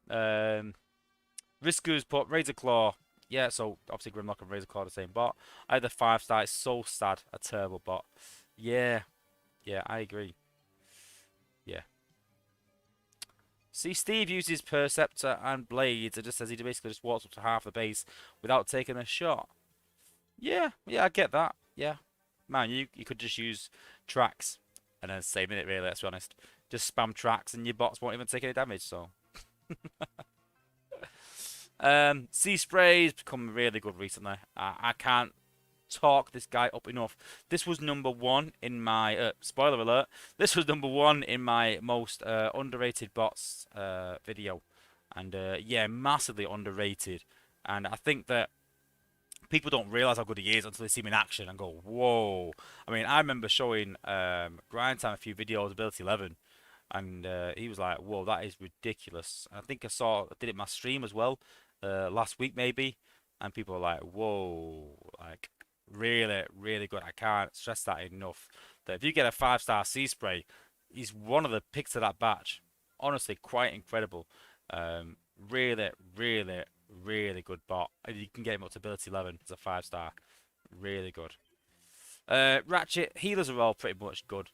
Risku's put Razor Claw. Yeah, so obviously Grimlock and Razor Claw are the same bot. I had the 5-star. It's so sad. A terrible bot. Yeah, I agree. Yeah. See, Steve uses Perceptor and Blades. It just says he basically just walks up to half the base without taking a shot. Yeah, I get that. Yeah. Man, you could just use tracks and then save it really, let's be honest. Just spam tracks and your bots won't even take any damage, so. Sea Spray's become really good recently. I can't talk this guy up enough. This was number 1 in my, spoiler alert, this was number 1 in my most underrated bots video. And yeah, massively underrated. And I think that people don't realise how good he is until they see him in action and go, whoa. I mean, I remember showing Grind Time a few videos, ability 11, and he was like, whoa, that is ridiculous. And I think I did it in my stream as well, last week maybe, and people were like, whoa, like, really, really good. I can't stress that enough. That if you get a 5-star Sea Spray, he's one of the picks of that batch. Honestly, quite incredible. Really, really, really good bot. You can get him up to ability 11 as a 5-star. Really good. Ratchet, healers are all pretty much good.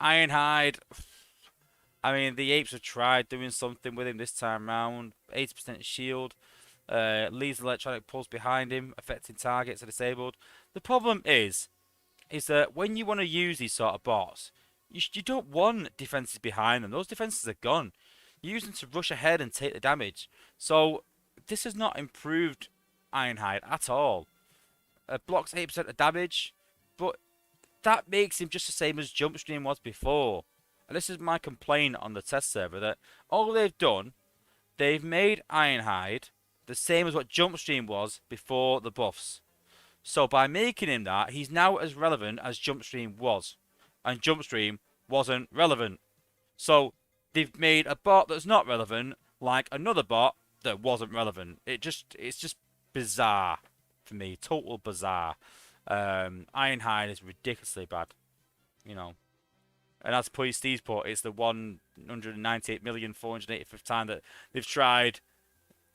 Ironhide, I mean, the Apes have tried doing something with him this time round. 80% shield. Leaves electronic pulse behind him, affecting targets are disabled. The problem is that when you want to use these sort of bots, you don't want defenses behind them. Those defenses are gone. You use them to rush ahead and take the damage. So this has not improved Ironhide at all. Blocks 8% of damage, but that makes him just the same as Jumpstream was before. And this is my complaint on the test server, that all they've done, they've made Ironhide the same as what Jumpstream was before the buffs. So by making him that, he's now as relevant as Jumpstream was. And Jumpstream wasn't relevant. So they've made a bot that's not relevant like another bot that wasn't relevant. It's just bizarre for me. Total bizarre. Ironhide is ridiculously bad. You know. And as per Steve's put, it's the 198,485th time that they've tried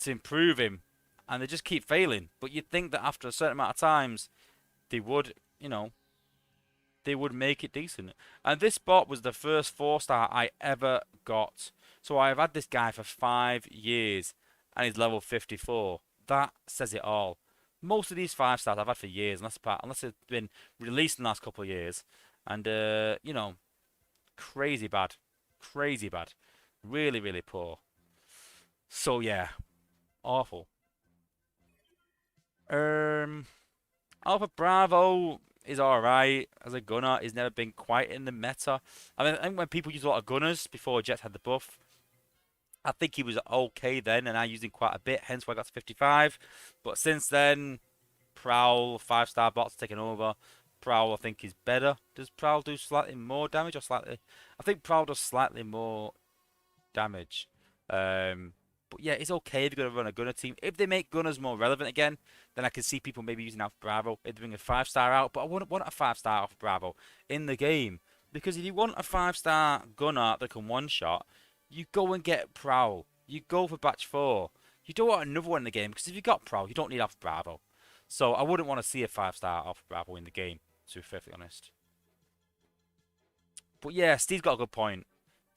to improve him, and they just keep failing. But you'd think that after a certain amount of times, they would, they would make it decent. And this bot was the first 4-star I ever got. So I've had this guy for 5 years, and he's level 54. That says it all. Most of these 5-stars I've had for years, unless it's been released in the last couple of years. And, crazy bad. Crazy bad. Really, really poor. So, yeah. Awful. Alpha Bravo is alright as a gunner. He's never been quite in the meta. I mean, I think when people use a lot of gunners before Jets had the buff, I think he was okay then, and I used him quite a bit, hence why I got to 55. But since then, Prowl, 5-star bots taken over. Prowl, I think, is better. Does Prowl do slightly more damage or slightly? I think Prowl does slightly more damage. But yeah, it's okay if you're going to run a gunner team. If they make gunners more relevant again, then I can see people maybe using Alpha Bravo. If they bring a 5-star out, but I wouldn't want a 5-star Alpha Bravo in the game. Because if you want a 5-star gunner that can one-shot, you go and get Prowl. You go for batch 4. You don't want another one in the game, because if you got Prowl, you don't need Alpha Bravo. So I wouldn't want to see a 5-star Alpha Bravo in the game, to be perfectly honest. But yeah, Steve's got a good point.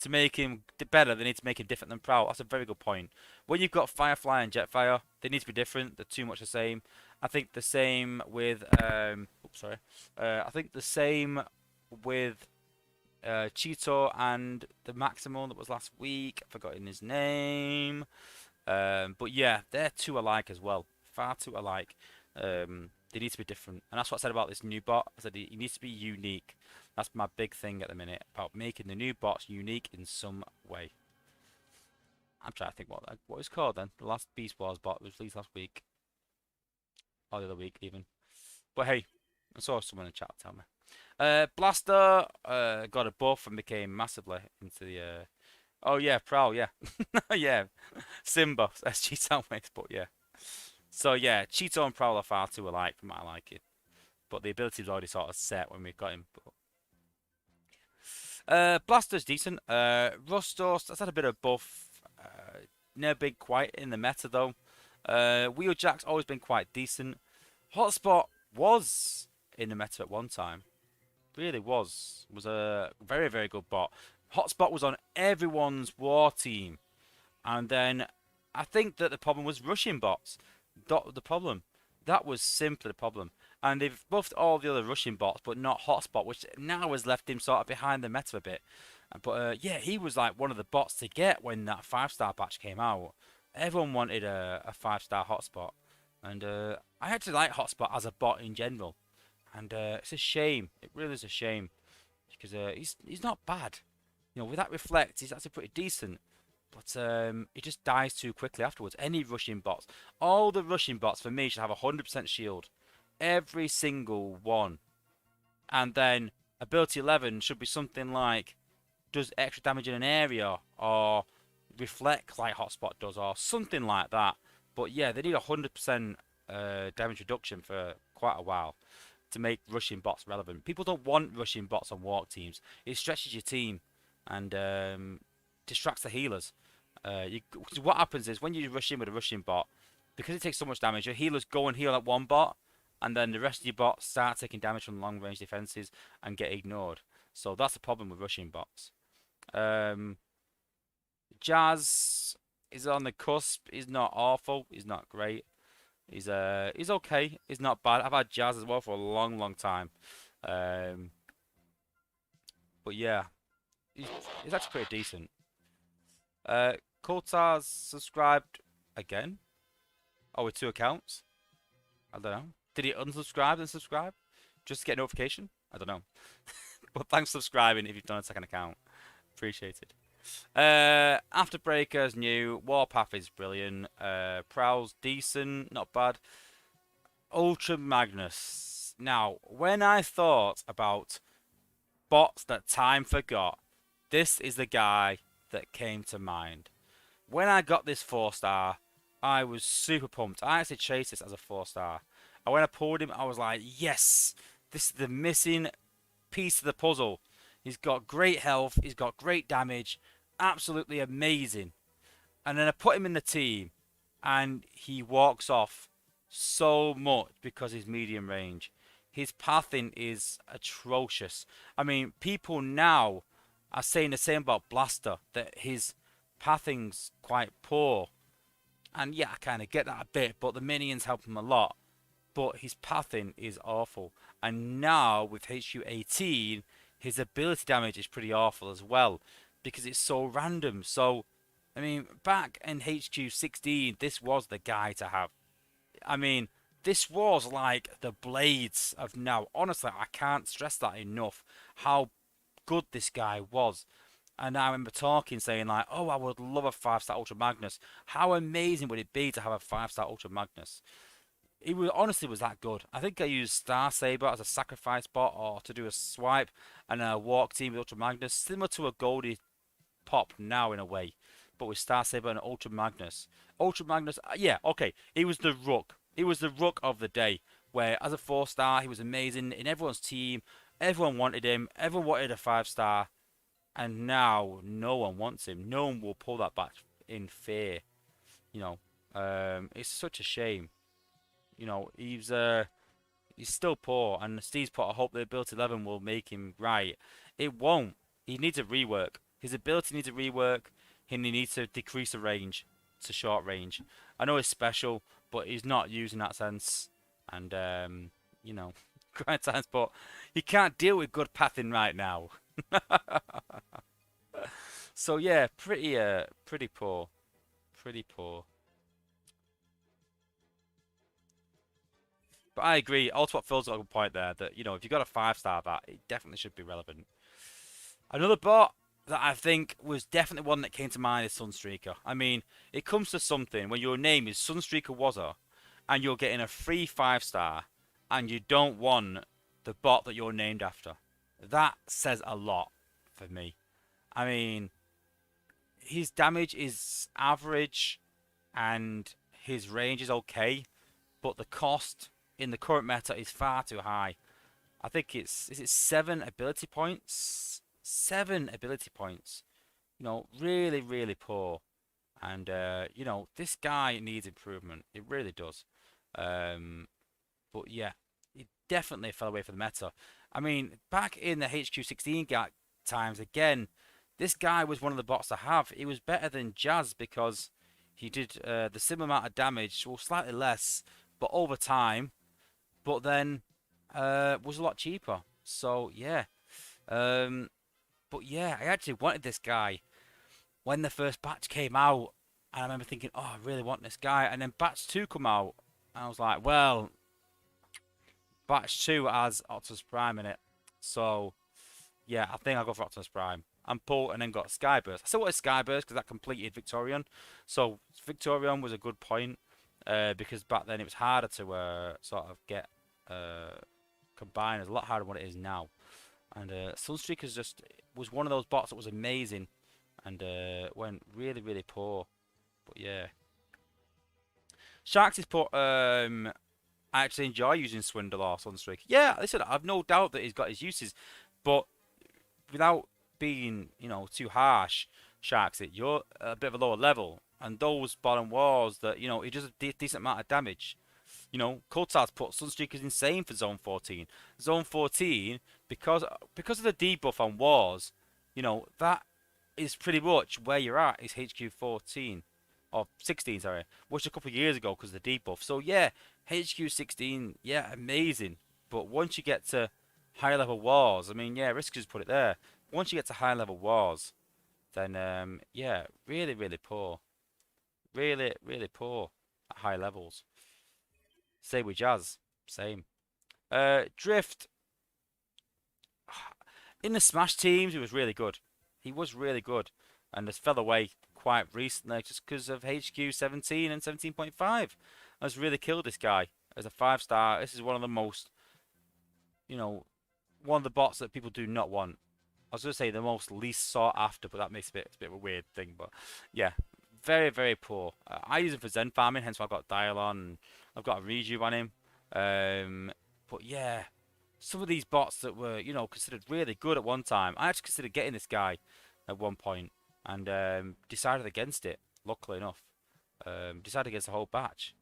To make him better, they need to make him different than Prowl. That's a very good point. When you've got Firefly and Jetfire, they need to be different. They're too much the same. I think the same with I think the same with Cheeto and the Maximal that was last week. I've forgotten his name. But yeah, they're too alike as well. Far too alike. They need to be different. And that's what I said about this new bot. I said he needs to be unique. That's my big thing at the minute, about making the new bots unique in some way. I'm trying to think what it's called then. The last Beast Wars bot was released last week. Or the other week even. But hey, I saw someone in the chat tell me. Blaster got a buff and became massively into the... Oh yeah, Prowl, yeah. Yeah. Simba, SG Soundwaves, but yeah. So yeah, Cheeto and Prowl are far too alike from what I like it. But the ability was already sort of set when we got him. Blaster's decent. Rustos, that's had a bit of buff. Never been quite in the meta though. Wheeljack's always been quite decent. Hotspot was in the meta at one time. Really was. Was a very, very good bot. Hotspot was on everyone's war team. And then I think that the problem was rushing bots. The problem. That was simply the problem. And they've buffed all the other rushing bots, but not Hotspot, which now has left him sort of behind the meta a bit. But yeah, he was like one of the bots to get when that 5-star patch came out. Everyone wanted a 5-star Hotspot. And I actually like Hotspot as a bot in general. And it's a shame. It really is a shame. Because he's not bad. You know, with that Reflect, he's actually pretty decent. But he just dies too quickly afterwards. Any rushing bots. All the rushing bots for me should have 100% shield. Every single one. And then ability 11 should be something like does extra damage in an area or reflect like Hotspot does or something like that. But yeah, they need 100% damage reduction for quite a while to make rushing bots relevant. People don't want rushing bots on walk teams. It stretches your team and distracts the healers. What happens is when you rush in with a rushing bot, because it takes so much damage, your healers go and heal at one bot, and then the rest of your bots start taking damage from long range defenses and get ignored. So that's the problem with rushing bots. Jazz, He's on the cusp. He's not awful. He's not great. He's okay. He's not bad. I've had Jazz as well for a long, long time. Um, but yeah, he's, he's actually pretty decent. Uh, Coulthard's subscribed again. Oh, with two accounts. I don't know. Did he unsubscribe and subscribe just to get a notification? I don't know. But thanks for subscribing if you've done a second account. Appreciated. After Breaker's new. Warpath is brilliant. Prowl's decent, not bad. Ultra Magnus. Now, when I thought about bots that time forgot, this is the guy that came to mind. When I got this 4-star, I was super pumped. I actually chased this as a 4-star. And when I pulled him, I was like, yes, this is the missing piece of the puzzle. He's got great health, he's got great damage, absolutely amazing. And then I put him in the team, and he walks off so much because he's medium range. His pathing is atrocious. I mean, people now are saying the same about Blaster, that his pathing's quite poor. And yeah, I kind of get that a bit, but the minions help him a lot. But his pathing is awful. And now with HQ 18, his ability damage is pretty awful as well because it's so random. So, I mean, back in HQ 16, this was the guy to have. I mean, this was like the blades of now. Honestly, I can't stress that enough how good this guy was. And I remember talking, saying like, "Oh, I would love a 5-star Ultra Magnus. How amazing would it be to have a 5-star Ultra Magnus?" He was honestly was that good. I think I used Star Saber as a sacrifice bot or to do a swipe and a walk team with Ultra Magnus, similar to a Goldie Pop now in a way, but with Star Saber and Ultra Magnus. Ultra Magnus, yeah, okay, he was the rook. He was the rook of the day. Where as a 4-star, he was amazing in everyone's team. Everyone wanted him. Everyone wanted a 5-star. And now no one wants him. No one will pull that back in fear. You know, it's such a shame. You know, he's still poor, and Steve's put. I hope the ability 11 will make him right. It won't. He needs a rework. His ability needs a rework. And he needs to decrease the range to short range. I know it's special, but he's not used in that sense. And you know, grind times, but he can't deal with good pathing right now. So yeah, pretty poor, pretty poor. But I agree. Also, what Phil's got a good point there that if you got a 5-star that, it definitely should be relevant. Another bot that I think was definitely one that came to mind is Sunstreaker. I mean, it comes to something when your name is Sunstreaker Wozza, and you're getting a free 5-star, and you don't want the bot that you're named after. That says a lot for me. I mean, his damage is average, and his range is okay, but the cost in the current meta is far too high. I think is it 7 ability points? 7 ability points. Really, really poor. And this guy needs improvement. It really does. But yeah, he definitely fell away from the meta. I mean, back in the HQ16 times again, this guy was one of the bots to have. He was better than Jazz because he did the similar amount of damage, well, slightly less, but over time. But then was a lot cheaper. So yeah. But yeah, I actually wanted this guy when the first batch came out, and I remember thinking, oh, I really want this guy. And then batch 2 come out, and I was like, well, batch 2 has Optimus Prime in it. So yeah, I think I'll go for Optimus Prime. And pull, and then got Skyburst. I still wanted Skyburst because that completed Victorion. So Victorion was a good point because back then it was harder to sort of get combined. It's a lot harder than what it is now. And Sunstreaker just was one of those bots that was amazing and went really, really poor. But yeah. Sharks is put, I actually enjoy using Swindle or Sunstreaker. Yeah, listen, I've no doubt that he's got his uses, but without being, too harsh, Sharks, you're a bit of a lower level, and those bottom walls that, he does a decent amount of damage. Coulthard's put Sunstreaker's insane for Zone 14. Zone 14, because of the debuff on wars, that is pretty much where you're at, is HQ 14. or 16, sorry, which a couple of years ago because of the debuff. So yeah, HQ 16, yeah, amazing. But once you get to higher level wars, I mean, yeah, Risk just put it there. Once you get to higher level wars, then yeah, really, really poor, really, really poor at high levels. Same with Jazz, same. Drift in the Smash teams, he was really good. He was really good, and just fell away quite recently just because of HQ 17 and 17.5. Has really killed this guy as a 5 star. This is one of the most, you know, one of the bots that people do not want. I was going to say the most least sought after, but that makes it's a bit of a weird thing. But yeah, very, very poor. I use him for Zen farming, hence why I've got Dial on. And I've got a Rejuve on him. But yeah, some of these bots that were, considered really good at one time. I actually considered getting this guy at one point and decided against it, luckily enough. Decided against the whole batch.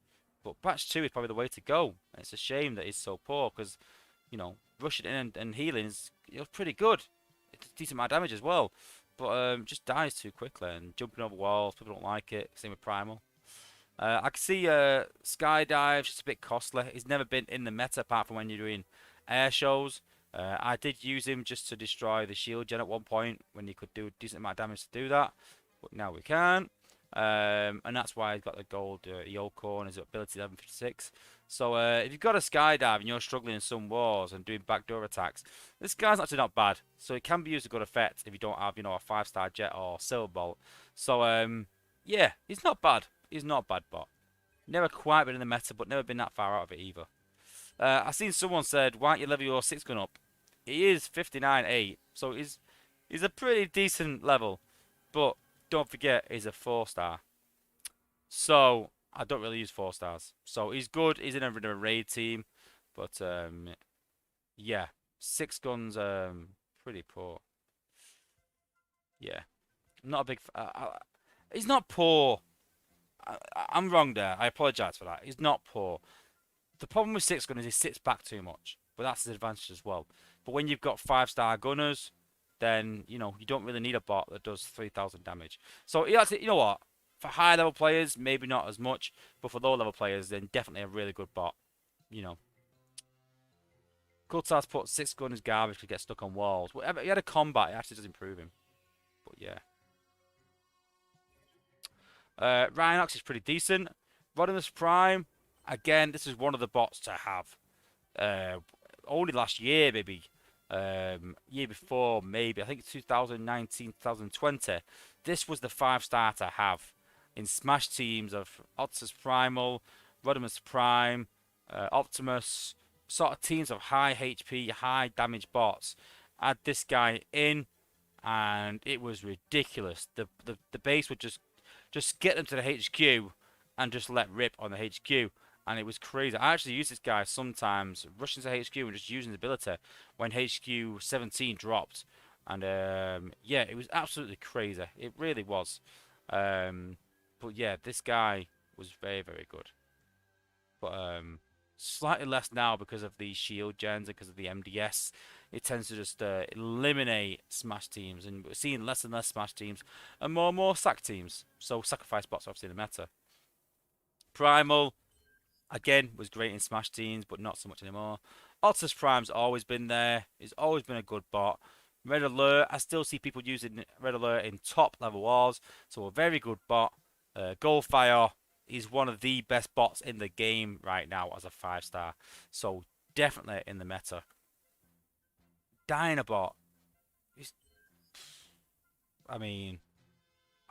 But batch 2 is probably the way to go. And it's a shame that he's so poor because, rushing in and healing is pretty good. It's a decent amount of damage as well. But just dies too quickly and jumping over walls, people don't like it. Same with Primal. I can see Skydive's just a bit costly. He's never been in the meta apart from when you're doing air shows. I did use him just to destroy the shield gen at one point when you could do a decent amount of damage to do that. But now we can. And that's why he's got the gold Yoko and his ability 1156. So if you've got a skydive and you're struggling in some wars and doing backdoor attacks, this guy's actually not bad. So it can be used to good effect if you don't have, a 5-star jet or silver bolt. So yeah, he's not bad. He's not a bad bot. Never quite been in the meta, but never been that far out of it either. I've seen someone said, why don't you level your 6 gun up? He is 59.8, so he's a pretty decent level. But don't forget, he's a 4-star. So I don't really use 4-stars. So he's good. He's in a raid team, but yeah, 6 guns pretty poor. Yeah, not a big. He's not poor. I'm wrong there. I apologise for that. He's not poor. The problem with 6 gun is he sits back too much, but that's his advantage as well. But when you've got 5-star gunners, then you don't really need a bot that does 3,000 damage. So you know what? For high level players, maybe not as much, but for low level players, then definitely a really good bot. Kultars put 6 gun is garbage to get stuck on walls. Whatever he had a combat, it actually does improve him. But yeah. Rhinox is pretty decent. Rodimus Prime, again, this is one of the bots to have. Only last year, maybe. Year before, maybe. I think 2019, 2020. This was the 5-star to have in Smash teams of Optimus Primal, Rodimus Prime, Optimus, sort of teams of high HP, high damage bots. Add this guy in, and it was ridiculous. The base would just get them to the HQ and just let rip on the HQ. And it was crazy. I actually use this guy sometimes, rushing to HQ and just using his ability when HQ 17 dropped. And yeah, it was absolutely crazy. It really was. But yeah, this guy was very, very good. But slightly less now because of the shield gens and because of the MDS. It tends to just eliminate Smash teams, and we're seeing less and less Smash teams and more sack teams. So sacrifice bots are obviously in the meta. Primal, again, was great in Smash teams, but not so much anymore. Optimus Prime's always been there. He's always been a good bot. Red Alert, I still see people using Red Alert in top level wars, so a very good bot. Goldfire is one of the best bots in the game right now as a 5-star, so definitely in the meta. Dinobot, I mean,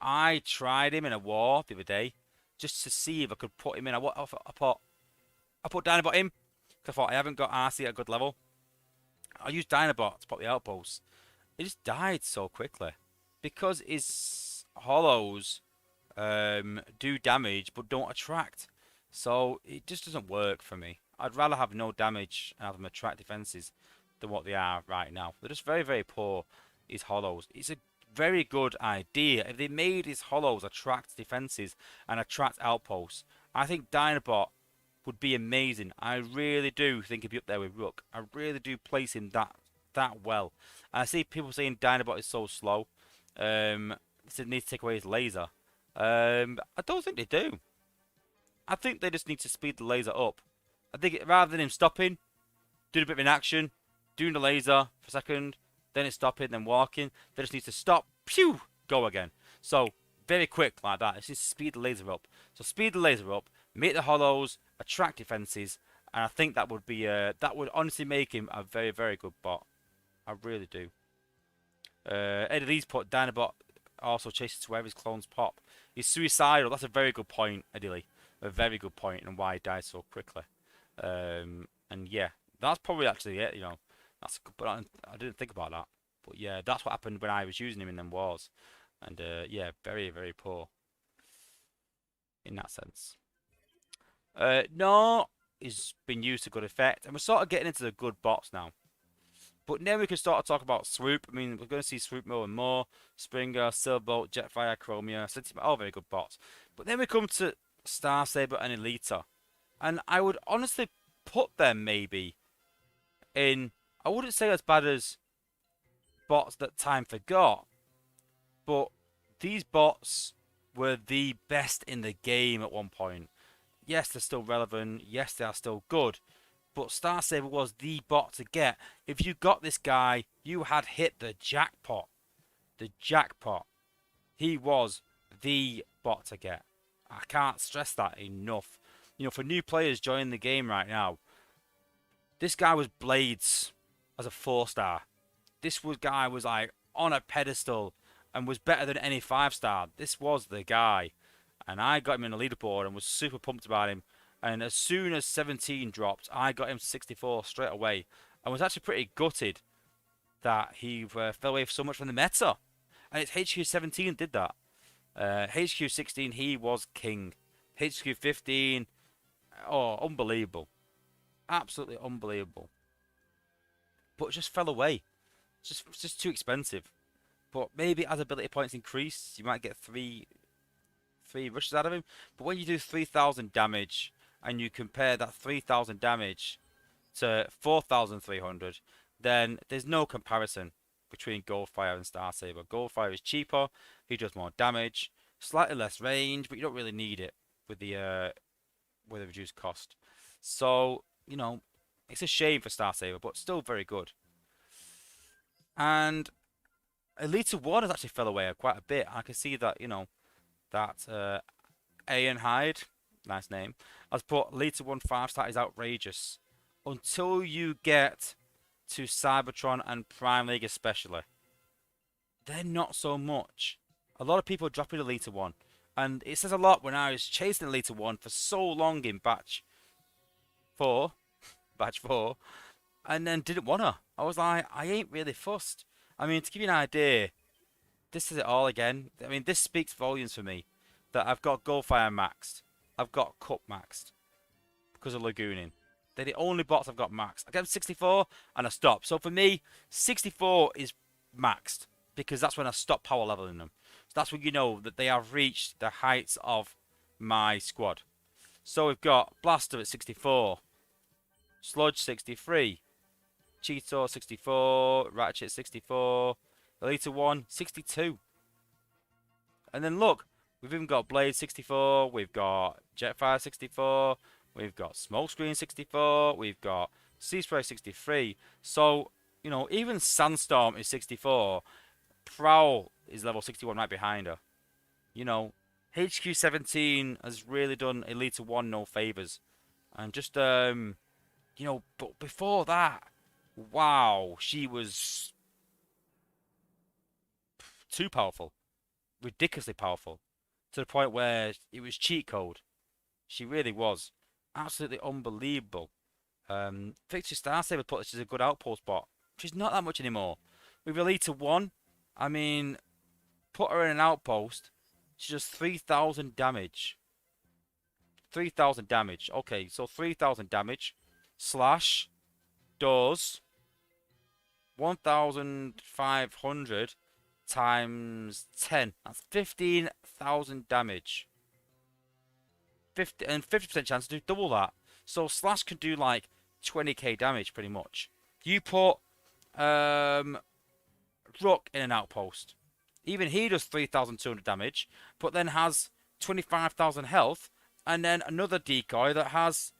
I tried him in a war the other day just to see if I could put him in. I put Dinobot in because I thought I haven't got RC at a good level. I used Dinobot to pop the outposts. It just died so quickly because his hollows do damage but don't attract. So it just doesn't work for me. I'd rather have no damage and have them attract defenses than what they are right now. They're just very, very poor, his hollows. It's a very good idea. If they made his hollows attract defenses and attract outposts, I think Dinobot would be amazing. I really do think he'd be up there with Rook. I really do place him that well. And I see people saying Dinobot is so slow. They need to take away his laser. I don't think they do. I think they just need to speed the laser up. I think rather than him stopping, doing a bit of an action, doing the laser for a second, then it's stopping, then walking. They just need to stop, pew, go again. So very quick like that. It's just speed the laser up. So speed the laser up, make the hollows, attract defenses, and I think that would be that would honestly make him a very, very good bot. I really do. Eddie Lee's put Dinobot also chases wherever his clones pop. He's suicidal. That's a very good point, Eddie Lee. A very good point, and why he died so quickly. And yeah, that's probably actually it. You know, that's good, but I didn't think about that. But yeah, that's what happened when I was using him in them wars. And yeah, very, very poor in that sense. No, he's been used to good effect, and we're sort of getting into the good bots now. But now we can start to talk about Swoop. I mean, we're going to see Swoop more and more. Springer, Silverbolt, Jetfire, Chromia, Sentiment, all very good bots. But then we come to Star Saber and Elita. And I would honestly put them maybe in, I wouldn't say as bad as bots that Time forgot. But these bots were the best in the game at one point. Yes, they're still relevant. Yes, they are still good. But Star Saber was the bot to get. If you got this guy, you had hit the jackpot. The jackpot. He was the bot to get. I can't stress that enough. You know, for new players joining the game right now, this guy was Blades as a 4-star. This guy was like on a pedestal and was better than any 5-star. This was the guy. And I got him in the leaderboard and was super pumped about him. And as soon as 17 dropped, I got him 64 straight away. I was actually pretty gutted that he fell away so much from the meta. And it's HQ17 did that. HQ16, he was king. HQ15, oh, unbelievable. Absolutely unbelievable. But it just fell away. It's just too expensive. But maybe as ability points increase, you might get three rushes out of him. But when you do 3,000 damage, and you compare that 3,000 damage to 4,300, then there's no comparison between Goldfire and Star Saber. Goldfire is cheaper, he does more damage, slightly less range, but you don't really need it with the reduced cost. So, you know, it's a shame for Star Saber, but still very good. And Elite 1 has actually fell away quite a bit. I can see that, you know, that Aeon Hyde, nice name, has put Elite 1 5-star is outrageous. Until you get to Cybertron and Prime League especially, they're not so much. A lot of people dropping Elite 1. And it says a lot when I was chasing Elite 1 for so long in batch 4, and then didn't wanna. I was like, I ain't really fussed. I mean, to give you an idea, this is it all again. I mean, this speaks volumes for me. That I've got Goldfire maxed. I've got Cup maxed. Because of Lagooning. They're the only bots I've got maxed. I get them 64 and I stop. So for me, 64 is maxed. Because that's when I stop power leveling them. So that's when you know that they have reached the heights of my squad. So we've got Blaster at 64. Sludge 63. Cheetor 64. Ratchet 64. Elite 1 62. And then look, we've even got Blade 64. We've got Jetfire 64. We've got Smokescreen 64. We've got Sea Spray 63. So, you know, even Sandstorm is 64. Prowl is level 61 right behind her. You know, HQ17 has really done Elite 1 no favors. And just, you know, but before that, wow, she was too powerful. Ridiculously powerful. To the point where it was cheat code. She really was. Absolutely unbelievable. Victory Star Saber put this as a good outpost bot. She's not that much anymore. With Elite 1, I mean, put her in an outpost, she does 3,000 damage. 3,000 damage. Okay, so 3,000 damage slash does 1,500 times 10. That's 15,000 damage. 50% chance to do double that. So Slash can do like 20k damage pretty much. You put Rook in an outpost. Even he does 3,200 damage, but then has 25,000 health, and then another decoy that has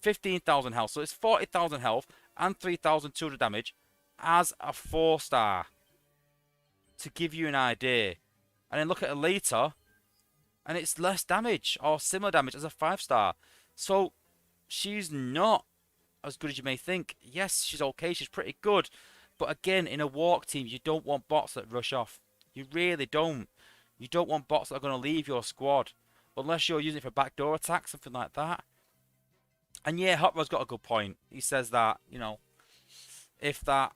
15,000 health. So it's 40,000 health and 3,200 damage as a 4-star, to give you an idea. And then look at her later, and it's less damage or similar damage as a 5-star. So she's not as good as you may think. Yes, she's okay, she's pretty good. But again, in a walk team, you don't want bots that rush off. You really don't. You don't want bots that are going to leave your squad. Unless you're using it for backdoor attack, something like that. And yeah, Hot Rod's got a good point. He says that, if that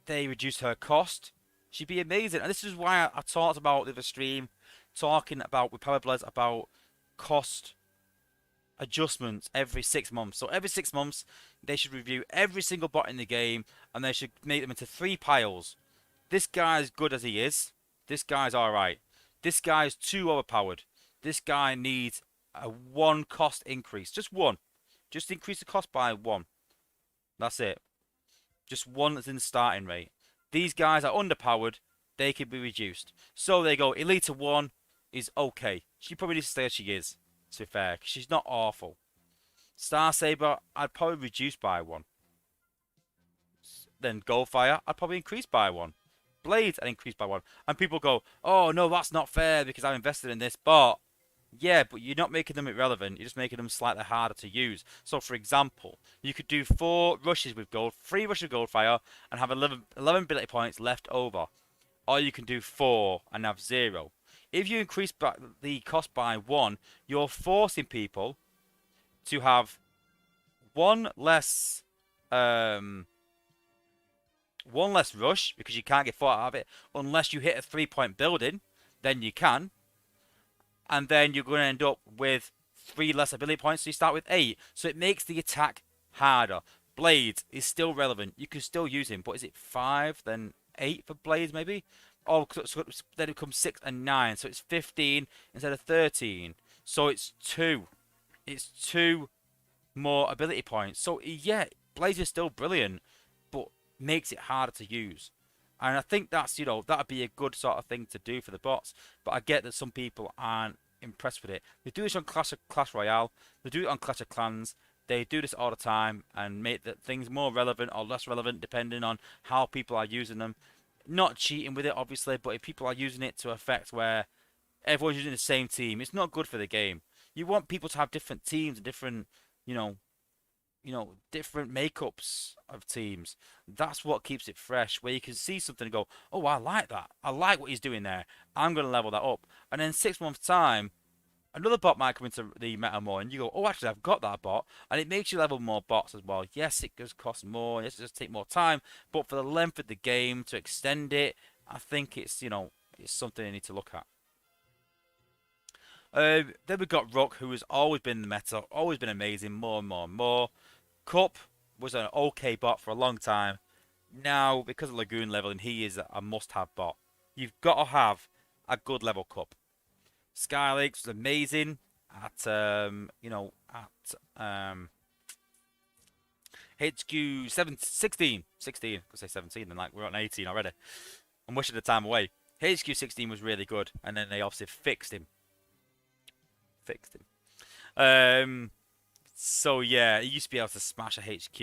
they reduce her cost, she'd be amazing. And this is why I talked about the stream, talking about with Powerblades about cost adjustments every 6 months. So every 6 months, they should review every single bot in the game, and they should make them into 3 piles. This guy's good as he is. This guy's alright. This guy's too overpowered. This guy needs a 1 cost increase. Just 1. Just increase the cost by 1. That's it. Just 1 that's in the starting rate. These guys are underpowered. They can be reduced. So they go, Elite 1 is okay. She probably needs to stay as she is, to be fair, because she's not awful. Star Saber, I'd probably reduce by 1. Then Goldfire, I'd probably increase by 1. Blades, I'd increase by 1. And people go, oh no, that's not fair because I've invested in this bot. Yeah, but you're not making them irrelevant. You're just making them slightly harder to use. So, for example, you could do 4 rushes with gold, 3 rushes with Goldfire, and have 11 ability points left over. Or you can do 4 and have 0. If you increase the cost by 1, you're forcing people to have 1 less, 1 less rush, because you can't get 4 out of it unless you hit a 3-point building. Then you can. And then you're going to end up with 3 less ability points, so you start with 8. So it makes the attack harder. Blades is still relevant. You can still use him, but is it 5, then 8 for Blades maybe? Oh, so then it becomes 6 and 9, so it's 15 instead of 13. So it's 2. It's 2 more ability points. So yeah, Blades is still brilliant, but makes it harder to use. And I think that's, that'd be a good sort of thing to do for the bots. But I get that some people aren't impressed with it. They do this on Clash Royale. They do it on Clash of Clans. They do this all the time and make the things more relevant or less relevant depending on how people are using them. Not cheating with it, obviously, but if people are using it to effect where everyone's using the same team, it's not good for the game. You want people to have different teams and different, different makeups of teams. That's what keeps it fresh, where you can see something and go, oh, I like that. I like what he's doing there. I'm going to level that up. And then 6 months' time, another bot might come into the meta more, and you go, oh, actually, I've got that bot. And it makes you level more bots as well. Yes, it does cost more. Yes, it does take more time. But for the length of the game, to extend it, I think it's, it's something you need to look at. Then we've got Rook, who has always been in the meta, always been amazing, more and more and more. Cup was an okay bot for a long time. Now, because of Lagoon leveling, he is a must-have bot. You've got to have a good level Cup. Skylakes was amazing at HQ 16. I could say 17, and we're on 18 already. I'm wishing the time away. HQ 16 was really good, and then they obviously fixed him. So yeah, he used to be able to smash a HQ.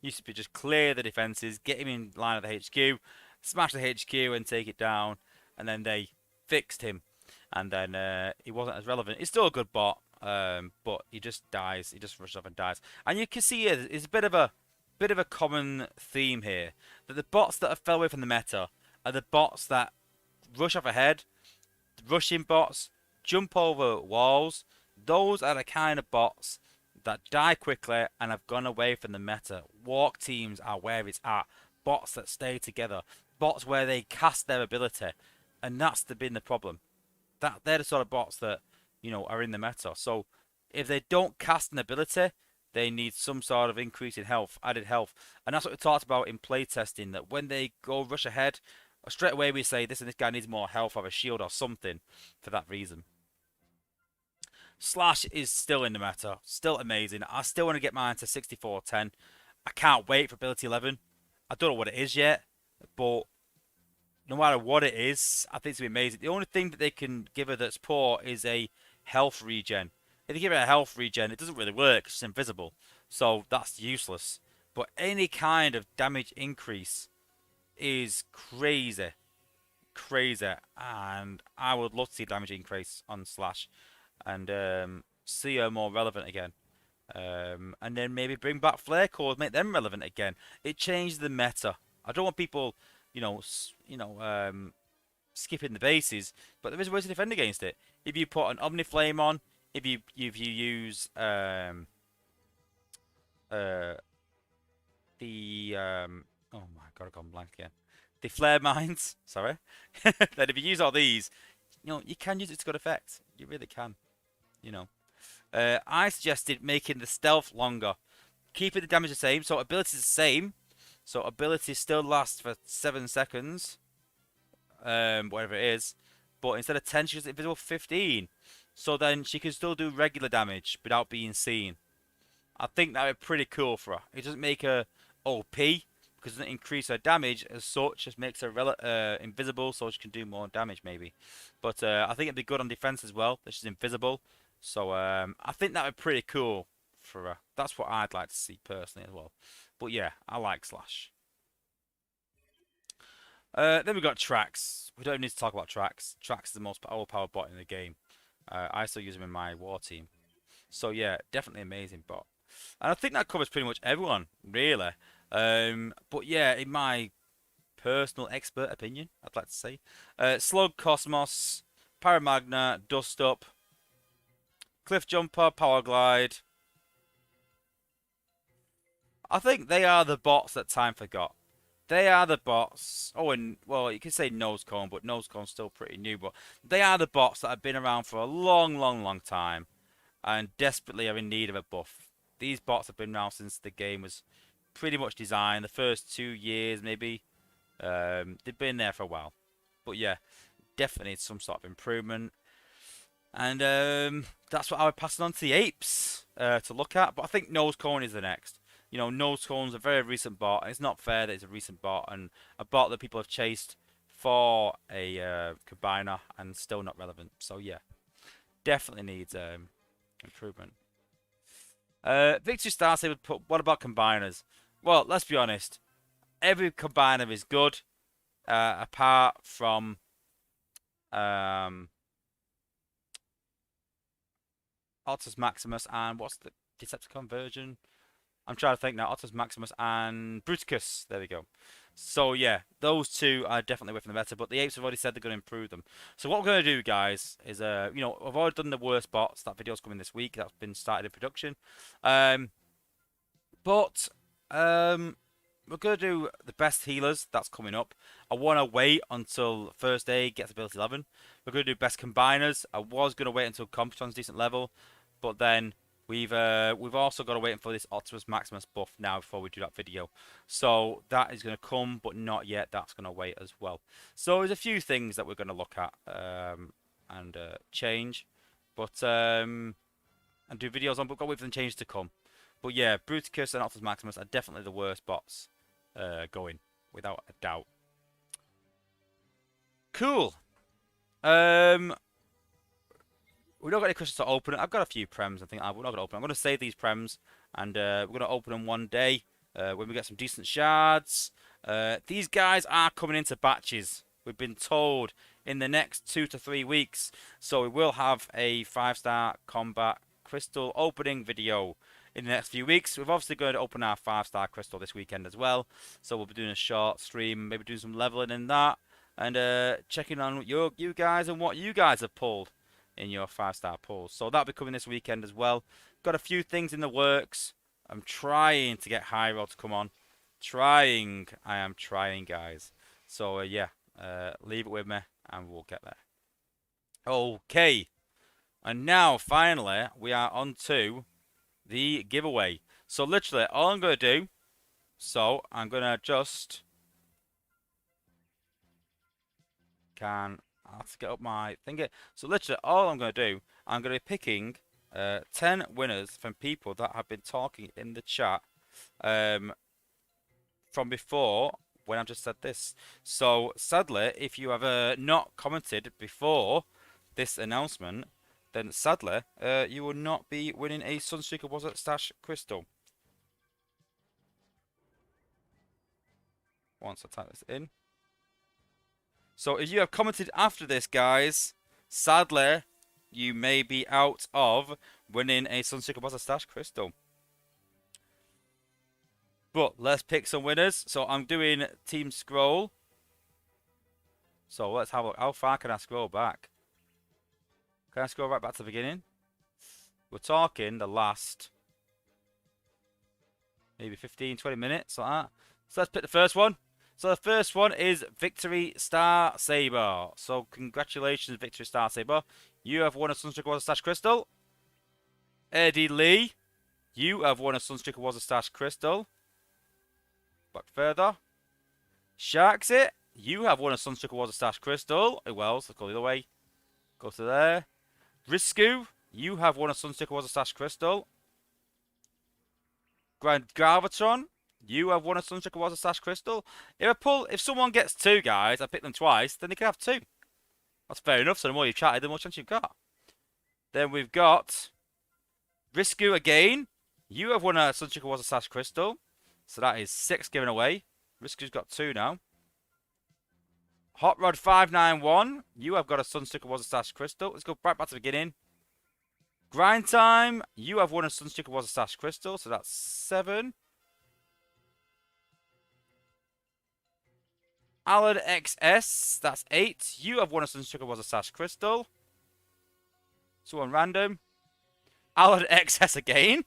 Used to be just clear the defenses, get him in line at the HQ, smash the HQ and take it down, and then they fixed him. And then he wasn't as relevant. He's still a good bot, but he just dies. He just rushes off and dies. And you can see here, there's a bit of a common theme here, that the bots that have fell away from the meta are the bots that rush off ahead, rushing bots, jump over walls. Those are the kind of bots that die quickly and have gone away from the meta. Walk teams are where it's at. Bots that stay together. Bots where they cast their ability. And that's been the problem. They're the sort of bots that, are in the meta. So if they don't cast an ability, they need some sort of increase in health, added health. And that's what we talked about in playtesting, that when they go rush ahead, straight away we say this guy needs more health or a shield or something for that reason. Slash is still in the meta, still amazing. I still want to get mine to 6410. I can't wait for ability 11. I don't know what it is yet, but no matter what it is, I think it's gonna be amazing. The only thing that they can give her that's poor is a health regen. If they give her a health regen, it doesn't really work. It's invisible, so that's useless. But any kind of damage increase is crazy, crazy, and I would love to see damage increase on Slash and see her more relevant again. And then maybe bring back flare cores, make them relevant again. It changed the meta. I don't want people, skipping the bases, but there is ways to defend against it. If you put an Omni Flame on, if you use uh oh my god, I've gone blank again. The flare mines, sorry. Then if you use all these, you can use it to good effect. You really can, you know. I suggested making the stealth longer, keeping the damage the same. So ability is the same. So ability still lasts for 7 seconds, whatever it is. But instead of 10, she gets invisible 15. So then she can still do regular damage without being seen. I think that would be pretty cool for her. It doesn't make her OP because it doesn't increase her damage as such. Just makes her invisible so she can do more damage maybe. But I think it'd be good on defense as well that she's invisible. So I think that would be pretty cool for her. That's what I'd like to see personally as well. But yeah, I like Slash. Then we've got Trax. We don't need to talk about Trax. Trax is the most overpowered bot in the game. I still use him in my war team. So yeah, definitely amazing bot. And I think that covers pretty much everyone, really. But yeah, in my personal expert opinion, I'd like to say. Slug, Cosmos, Paramagna, Dust Up, Cliff Jumper, Power Glide. I think they are the bots that time forgot. They are the bots. Oh, and well, you could say Nose Cone, but Nose Cone's still pretty new. But they are the bots that have been around for a long, long, long time and desperately are in need of a buff. These bots have been around since the game was pretty much designed. The first 2 years, maybe. They've been there for a while. But yeah, definitely needs some sort of improvement. And that's what I would pass it on to the apes to look at. But I think Nose Cone is the next. Nose Cone's a very recent bot. And it's not fair that it's a recent bot and a bot that people have chased for a combiner and still not relevant. So yeah, definitely needs improvement. Victory Star would put, what about combiners? Well, let's be honest. Every combiner is good, apart from Otus Maximus and what's the Decepticon version? I'm trying to think now. Otus Maximus and Bruticus. There we go. So yeah, those two are definitely away from the meta, but the apes have already said they're going to improve them. So what we're going to do, guys, is I've already done the worst bots. That video's coming this week. That's been started in production. But we're going to do the best healers. That's coming up. I want to wait until First Aid gets ability 11. We're going to do best combiners. I was going to wait until Compton's decent level, but then we've also got to wait for this Optimus Maximus buff now before we do that video. So that is going to come, but not yet. That's going to wait as well. So there's a few things that we're going to look at and change, but and do videos on. But we've got to wait for the changes to come. But yeah, Bruticus and Optimus Maximus are definitely the worst bots going, without a doubt. Cool. We've not got any questions to open. I've got a few prems. I think we're not going to open. I'm going to save these prems, and we're going to open them one day when we get some decent shards. These guys are coming into batches. We've been told in the next 2 to 3 weeks. So we will have a 5-star combat crystal opening video in the next few weeks. We're obviously going to open our 5-star crystal this weekend as well. So we'll be doing a short stream, maybe doing some leveling in that, and checking on you guys and what you guys have pulled in your 5-star pulls. So that'll be coming this weekend as well. Got a few things in the works. I'm trying to get Hyro to come on. I am trying, guys. So yeah, leave it with me and we'll get there. Okay. And now, finally, we are on to the giveaway. So literally, all I'm going to do, I'm going to just... I have to get up my thing. So literally, all I'm going to do, I'm going to be picking 10 winners from people that have been talking in the chat from before when I've just said this. So sadly, if you have not commented before this announcement, then sadly, you will not be winning a Sunstreaker Wozza Stash Crystal. Once I type this in. So if you have commented after this, guys, sadly, you may be out of winning a Sunstreaker Wozza Stash Crystal. But let's pick some winners. So I'm doing team scroll. So let's have a look. How far can I scroll back? Can I scroll right back to the beginning? We're talking the last maybe 15, 20 minutes like that. So let's pick the first one. So the first one is Victory Star Saber. So congratulations, Victory Star Saber. You have won a Sunstreaker Wozza Stash Crystal. Eddie Lee, you have won a Sunstreaker Wozza Stash Crystal. Back further. Sharksit, you have won a Sunstreaker Wozza Stash Crystal. Who else? Let's go the other way. Go to there. Risku, you have won a Sunstreaker Wozza Stash Crystal. Grand Graviton, you have won a Sunstreaker Wozza Stash Crystal. If someone gets two, guys, I pick them twice, then they can have two. That's fair enough. So the more you've chatted, the more chance you've got. Then we've got Risku again. You have won a Sunstreaker Wozza Stash Crystal. So that is 6 given away. Risku's got 2 now. Hot Rod 591. You have got a Sunstreaker Wozza Stash Crystal. Let's go right back to the beginning. Grind Time. You have won a Sunstreaker Wozza Stash Crystal. So that's 7. Alan XS. That's 8. You have won a Sunstreaker Wozza Stash Crystal. So on random. Alan XS again.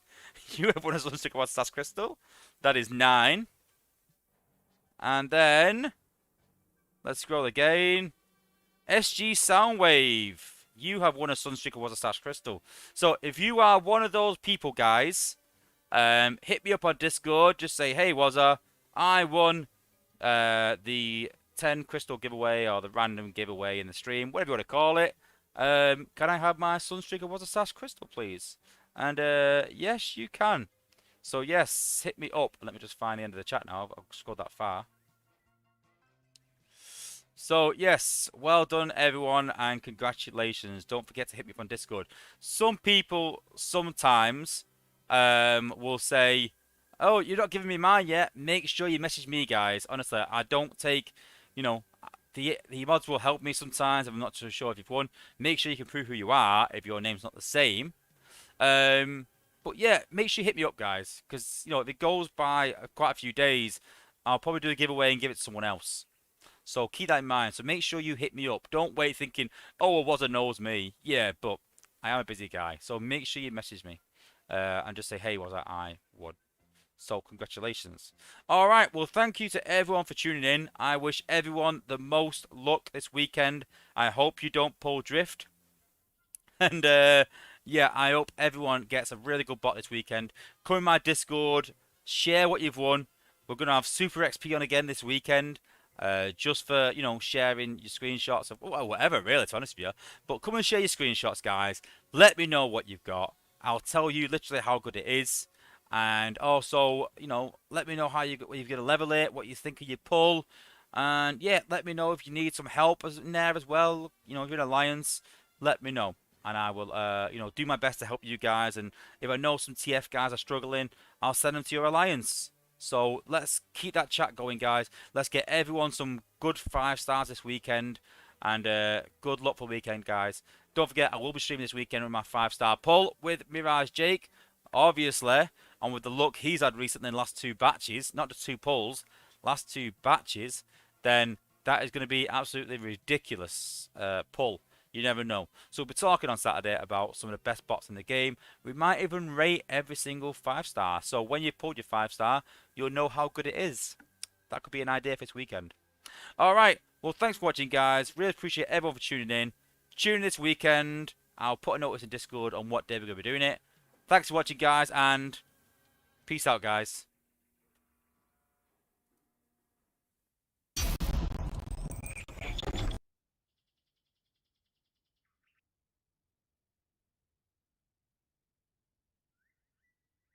You have won a Sunstreaker Wozza Stash Crystal. That is 9. And then let's scroll again. SG Soundwave. You have won a Sunstreaker Wozza Stash Crystal. So if you are one of those people, guys, hit me up on Discord. Just say, hey, Wozza, I won the 10 crystal giveaway or the random giveaway in the stream, whatever you want to call it. Can I have my Sunstreaker Wozza Stash Crystal, please? And yes, you can. So yes, hit me up. Let me just find the end of the chat now. I've scrolled that far. So yes, well done everyone and congratulations. Don't forget to hit me up on Discord. Some people sometimes will say, oh, you're not giving me mine yet. Make sure you message me, guys. Honestly, I don't take, you know, the mods will help me sometimes if I'm not too sure if you've won. Make sure you can prove who you are if your name's not the same. But yeah, make sure you hit me up, guys, because you know if it goes by quite a few days, I'll probably do a giveaway and give it to someone else. So keep that in mind. So make sure you hit me up. Don't wait thinking, oh, Wozza knows me. Yeah, but I am a busy guy. So make sure you message me and just say, hey, Wozza, I won. So congratulations. All right. Well, thank you to everyone for tuning in. I wish everyone the most luck this weekend. I hope you don't pull drift. And yeah, I hope everyone gets a really good bot this weekend. Come in my Discord, share what you've won. We're going to have Super XP on again this weekend. Just for, you know, sharing your screenshots of well, whatever, really, to be honest with you. But come and share your screenshots, guys. Let me know what you've got. I'll tell you literally how good it is. And also, you know, let me know how you're going to level it, what you think of your pull. And yeah, let me know if you need some help in there as well. You know, if you're in Alliance, let me know. And I will, you know, do my best to help you guys. And if I know some TF guys are struggling, I'll send them to your Alliance. So let's keep that chat going, guys. Let's get everyone some good 5 stars this weekend. And good luck for the weekend, guys. Don't forget, I will be streaming this weekend with my 5-star pull with Mirage Jake, obviously. And with the luck he's had recently in the last 2 batches, not just 2 pulls, last 2 batches, then that is going to be absolutely ridiculous pull. You never know. So we'll be talking on Saturday about some of the best bots in the game. We might even rate every single 5-star. So when you pulled your 5-star, you'll know how good it is. That could be an idea for this weekend. Alright. Well, thanks for watching, guys. Really appreciate everyone for tuning in. Tune in this weekend. I'll put a notice in Discord on what day we're going to be doing it. Thanks for watching, guys. And peace out, guys.